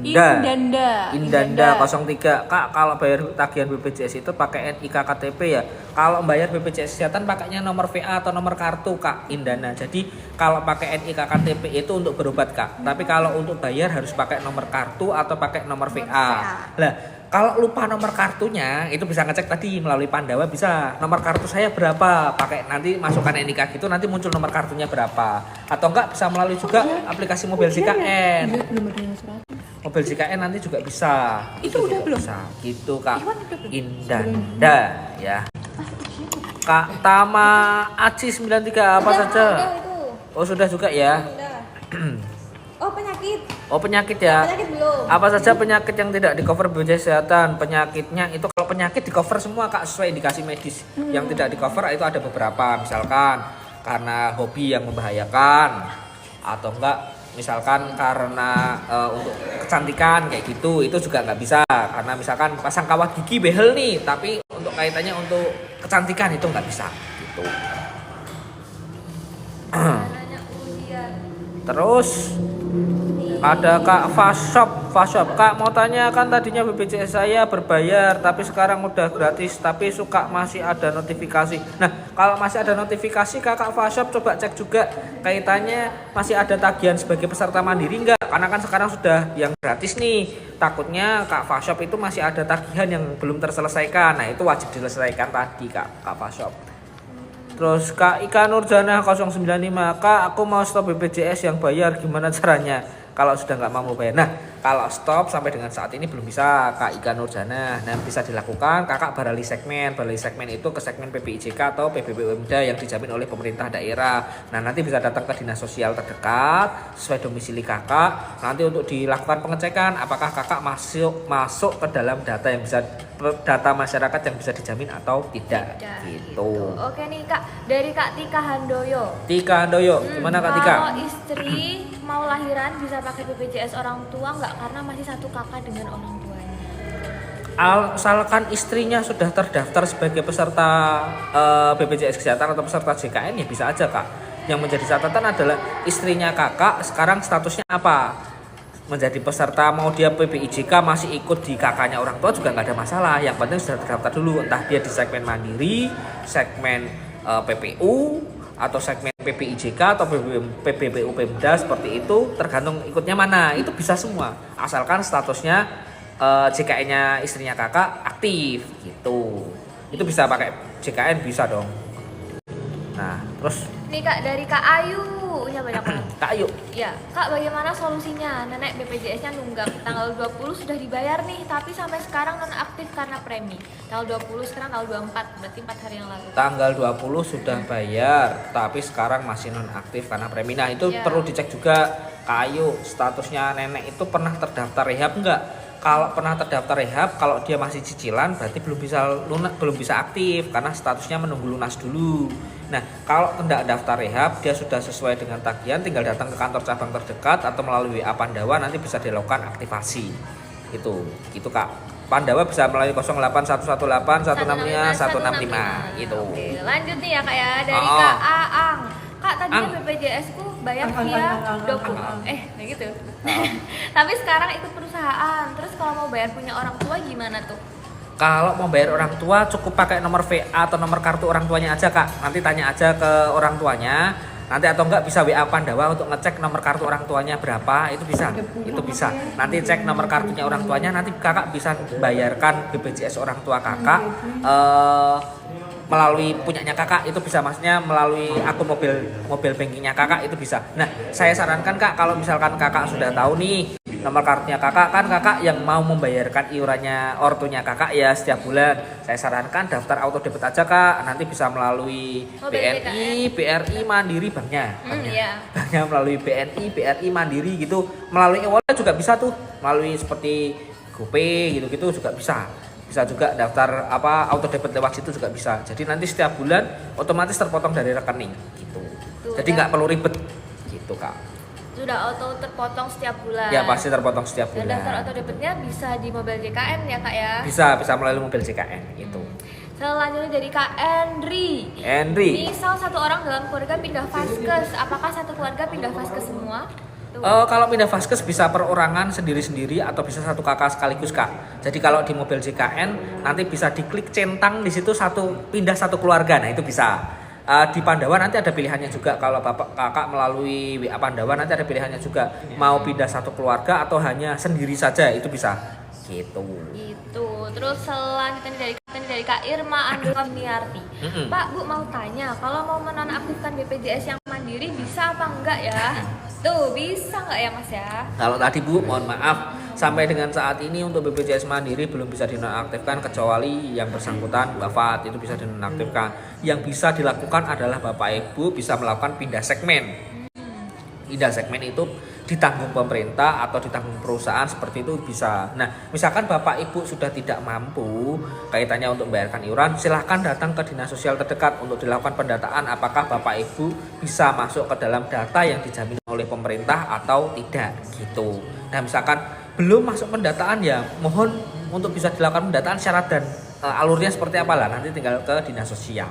03. Kak, kalau bayar tagihan BPJS itu pakai NIK KTP ya. Kalau bayar BPJS Kesehatan pakainya nomor VA atau nomor kartu, Kak Indana. Jadi kalau pakai NIK KTP itu untuk berobat, Kak. Tapi kalau untuk bayar harus pakai nomor kartu atau pakai nomor VA. Lah, kalau lupa nomor kartunya itu bisa ngecek tadi melalui Pandawa, bisa nomor kartu saya berapa, pakai nanti masukkan NIK gitu, nanti muncul nomor kartunya berapa. Atau enggak bisa melalui juga aplikasi mobil JKN. Mobil JKN nanti juga bisa. Itu udah juga belum? bisa. Gitu Kak Indanda ya. Kak Tama Aci 93 apa saja? Udah itu. Oh sudah juga ya. Udah. Oh penyakit. Oh penyakit ya. Penyakit belum. Apa saja penyakit yang tidak di cover BPJS Kesehatan? Penyakitnya itu kalau penyakit di cover semua Kak sesuai indikasi medis. Yang tidak di cover itu ada beberapa, misalkan karena hobi yang membahayakan atau enggak misalkan karena untuk kecantikan kayak gitu, itu juga nggak bisa. Karena misalkan pasang kawat gigi behel nih, tapi untuk kaitannya untuk kecantikan itu nggak bisa gitu. Nanya ujian. Terus ada Kak Fashop. Kak mau tanya, kan tadinya BPJS saya berbayar tapi sekarang udah gratis, tapi suka masih ada notifikasi. Nah, kalau masih ada notifikasi Kak Fashop coba cek juga kaitannya masih ada tagihan sebagai peserta mandiri enggak? Karena kan sekarang sudah yang gratis nih. Takutnya Kak Fashop itu masih ada tagihan yang belum terselesaikan. Nah, itu wajib diselesaikan tadi Kak Fashop. Terus Kak Ika Nurjana 095, Kak aku mau stop BPJS yang bayar, gimana caranya kalau sudah nggak mau bayar? Nah, kalau stop sampai dengan saat ini belum bisa Kak Ika Nurjana. Nah, bisa dilakukan kakak beralih segmen itu ke segmen PPIJK atau PBBUMDA yang dijamin oleh pemerintah daerah. Nah, nanti bisa datang ke dinas sosial terdekat sesuai domisili kakak. Nanti untuk dilakukan pengecekan apakah kakak masuk ke dalam data yang bisa, data masyarakat yang bisa dijamin atau tidak gitu. Oke nih Kak, dari Kak Tika Handoyo. Tika Handoyo, gimana Kak Tika? Kalau istri mau lahiran bisa pakai BPJS orang tua nggak karena masih satu kakak dengan orang tuanya? Asalkan istrinya sudah terdaftar sebagai peserta BPJS Kesehatan atau peserta JKN ya bisa aja kak. Yang menjadi catatan adalah istrinya kakak sekarang statusnya apa, menjadi peserta, mau dia PPIJK masih ikut di kakaknya orang tua juga nggak ada masalah. Yang penting sudah terdaftar dulu, entah dia di segmen mandiri, segmen PPU atau segmen PPIJK atau PBPU Pemda, seperti itu tergantung ikutnya mana, itu bisa semua asalkan statusnya JKN-nya istrinya kakak aktif gitu. Itu bisa pakai JKN, bisa dong. Nah terus Nih kak, dari Kak Ayu ya banyak banget. Kak Ayu, Ya, Kak bagaimana solusinya? Nenek BPJS-nya nunggak tanggal 20 sudah dibayar nih, tapi sampai sekarang non aktif karena premi. Tanggal 20 sekarang tanggal 24, berarti 4 hari yang lalu. tanggal 20 sudah bayar tapi sekarang masih nonaktif karena premi. Nah itu Iya. perlu dicek juga Kak Ayu, statusnya nenek itu pernah terdaftar rehab enggak. Kalau pernah terdaftar rehab, kalau dia masih cicilan berarti belum bisa aktif karena statusnya menunggu lunas dulu. Nah kalau tidak daftar rehab, dia sudah sesuai dengan tagihan, tinggal datang ke kantor cabang terdekat atau melalui WA Pandawa, nanti bisa dilakukan aktivasi. Itu kak. Pandawa bisa melalui 08118 165 165 gitu. Oke, lanjut nih ya kak ya, dari Oh. Kak Aang. Kak tadinya Ang. BPJS ku bayar Ang. via doku. Kayak gitu. Tapi sekarang ikut perusahaan. Terus kalau mau bayar punya orang tua gimana tuh? Kalau mau bayar orang tua cukup pakai nomor VA atau nomor kartu orang tuanya aja kak. Nanti tanya aja ke orang tuanya. Nanti atau enggak bisa WA Pandawa untuk ngecek nomor kartu orang tuanya berapa, itu bisa. Nanti cek nomor kartunya orang tuanya, nanti kakak bisa bayarkan BPJS orang tua kakak melalui punyanya kakak, itu bisa, maksudnya melalui akun mobil bankingnya kakak, itu bisa. Nah saya sarankan kak, kalau misalkan kakak sudah tahu nih nomor kartunya kakak, kan kakak yang mau membayarkan iurannya ortunya kakak ya setiap bulan, saya sarankan daftar auto debit aja kak. Nanti bisa melalui BNI, BRI, Mandiri, banknya banknya melalui BNI, BRI, Mandiri gitu. Melalui e-wallet juga bisa tuh, melalui seperti GoPay gitu-gitu juga bisa juga daftar auto debit lewat situ juga bisa. Jadi nanti setiap bulan otomatis terpotong dari rekening gitu. Jadi nggak perlu ribet gitu kak. Sudah auto terpotong setiap bulan. Ya pasti terpotong setiap Dan bulan. daftar auto debitnya bisa di mobil JKN ya kak ya? Bisa melalui mobil JKN gitu. Selanjutnya dari Kak Henry. Misal satu orang dalam keluarga pindah vaskes, apakah satu keluarga pindah vaskes semua? Tuh. Kalau pindah vaskes bisa perorangan sendiri-sendiri atau bisa satu kakak sekaligus kak. Jadi kalau di mobil JKN nanti bisa diklik centang di situ pindah satu keluarga. Nah itu bisa. Di Pandawa nanti ada pilihannya juga. Kalau bapak kakak melalui WA Pandawa nanti ada pilihannya juga. Mau pindah satu keluarga atau hanya sendiri saja, itu bisa. Gitu. Terus selanjutnya dari Kak Irma Androniarti. Pak, Bu mau tanya, kalau mau menonaktifkan BPJS yang mandiri bisa apa enggak ya? Tuh, bisa nggak ya Mas ya? Kalau tadi Bu, mohon maaf, sampai dengan saat ini untuk BPJS Mandiri belum bisa dinonaktifkan kecuali yang bersangkutan wafat, itu bisa dinonaktifkan. Yang bisa dilakukan adalah Bapak Ibu bisa melakukan pindah segmen. Pindah segmen itu ditanggung pemerintah atau ditanggung perusahaan, seperti itu bisa. Nah, misalkan Bapak Ibu sudah tidak mampu kaitannya untuk membayarkan iuran, silahkan datang ke dinas sosial terdekat untuk dilakukan pendataan apakah Bapak Ibu bisa masuk ke dalam data yang dijamin oleh pemerintah atau tidak gitu. Nah, misalkan belum masuk pendataan ya mohon untuk bisa dilakukan pendataan, syarat dan alurnya seperti apalah nanti tinggal ke dinas sosial.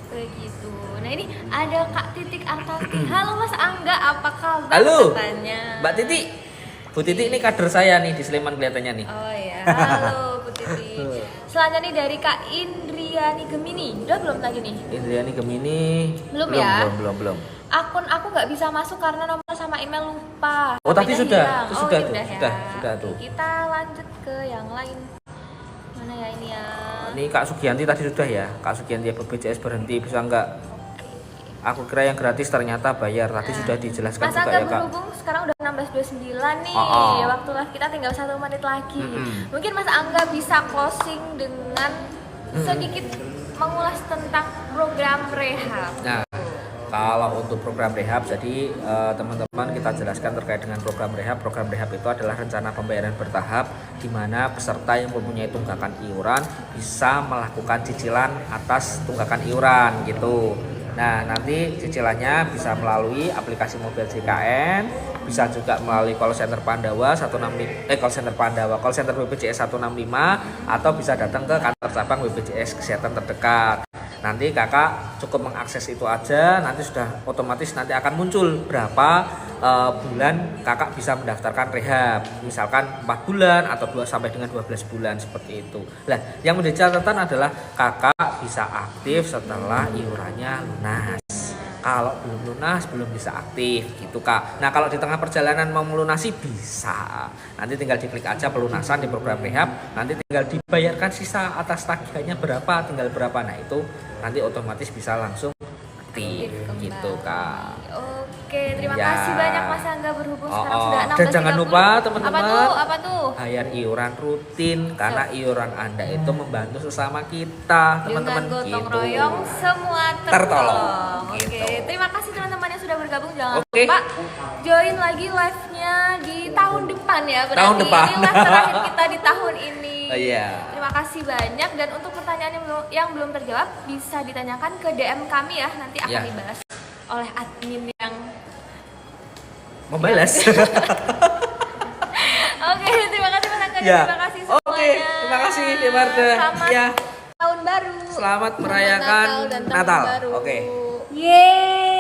Begitu. Nah ini ada Kak Titik Artati. Halo Mas Angga, apa kabar? Halo, Katanya. Mbak Titi. Bu Titi ini kader saya nih di Sleman kelihatannya nih. Oh ya, halo Bu Titi. Selanjutnya dari Kak Indriani Gemini. Udah belum tadi nih? Indriani Gemini. Belum ya? Belum. Akun aku nggak bisa masuk karena nomor sama email lupa. Oh, tadi HP-nya sudah. hilang. Itu Oh, sudah ya tuh, udah ya. sudah tuh. Kita lanjut ke yang lain. Mana ya ini ya? Ini Kak Sugianti tadi sudah ya. Kak Sugianti BPJS berhenti, bisa enggak? Aku kira yang gratis ternyata bayar. Tadi sudah dijelaskan Mas juga Angga ya Kak. berhubung sekarang udah 16.29 nih. Oh. Waktu live kita tinggal 1 menit lagi. Mungkin Mas Angga bisa closing dengan sedikit mengulas tentang program rehab. Nah, kalau untuk program rehab, jadi teman-teman kita jelaskan terkait dengan program rehab. Program rehab itu adalah rencana pembayaran bertahap di mana peserta yang mempunyai tunggakan iuran bisa melakukan cicilan atas tunggakan iuran gitu. Nah, nanti cicilannya bisa melalui aplikasi mobil JKN, bisa juga melalui call center Pandawa 165 call center BPJS 165 atau bisa datang ke kantor cabang BPJS Kesehatan terdekat. Nanti kakak cukup mengakses itu aja, nanti sudah otomatis nanti akan muncul berapa bulan kakak bisa mendaftarkan rehab, misalkan 4 bulan atau 2 sampai dengan 12 bulan seperti itu. Nah, yang menjadi catatan adalah kakak bisa aktif setelah iurannya lunas. Kalau belum lunas belum bisa aktif gitu kak. Nah kalau di tengah perjalanan mau melunasi bisa. Nanti tinggal diklik aja pelunasan di program rehab. Nanti tinggal dibayarkan sisa atas tagihannya berapa, tinggal berapa. Nah itu nanti otomatis bisa langsung aktif gitu kak. Oke, terima Ya. kasih banyak Mas Angga berhubung sekarang sudah Dan 16.30. jangan lupa teman-teman. Apa tuh? Bayar iuran rutin karena iuran Anda itu membantu sesama kita teman-teman Dengan gotong gitu. royong semua Tertolong. tertolong. Oke, Gitu. terima kasih teman-teman yang sudah bergabung. Jangan Oke. lupa join lagi live-nya di tahun depan ya. Berarti Tahun depan. ini live terakhir kita di tahun ini. Oh, iya. Terima kasih banyak dan untuk pertanyaan yang belum terjawab bisa ditanyakan ke DM kami ya. Nanti akan Iya. dibahas oleh admin yang Membalas. Oke, terima kasih Mas Angga. Ya. Terima kasih semuanya. Oke, terima kasih Demarda. Selamat Ya. tahun baru. Selamat merayakan Natal dan tahun Natal. baru. Oke. Yeay.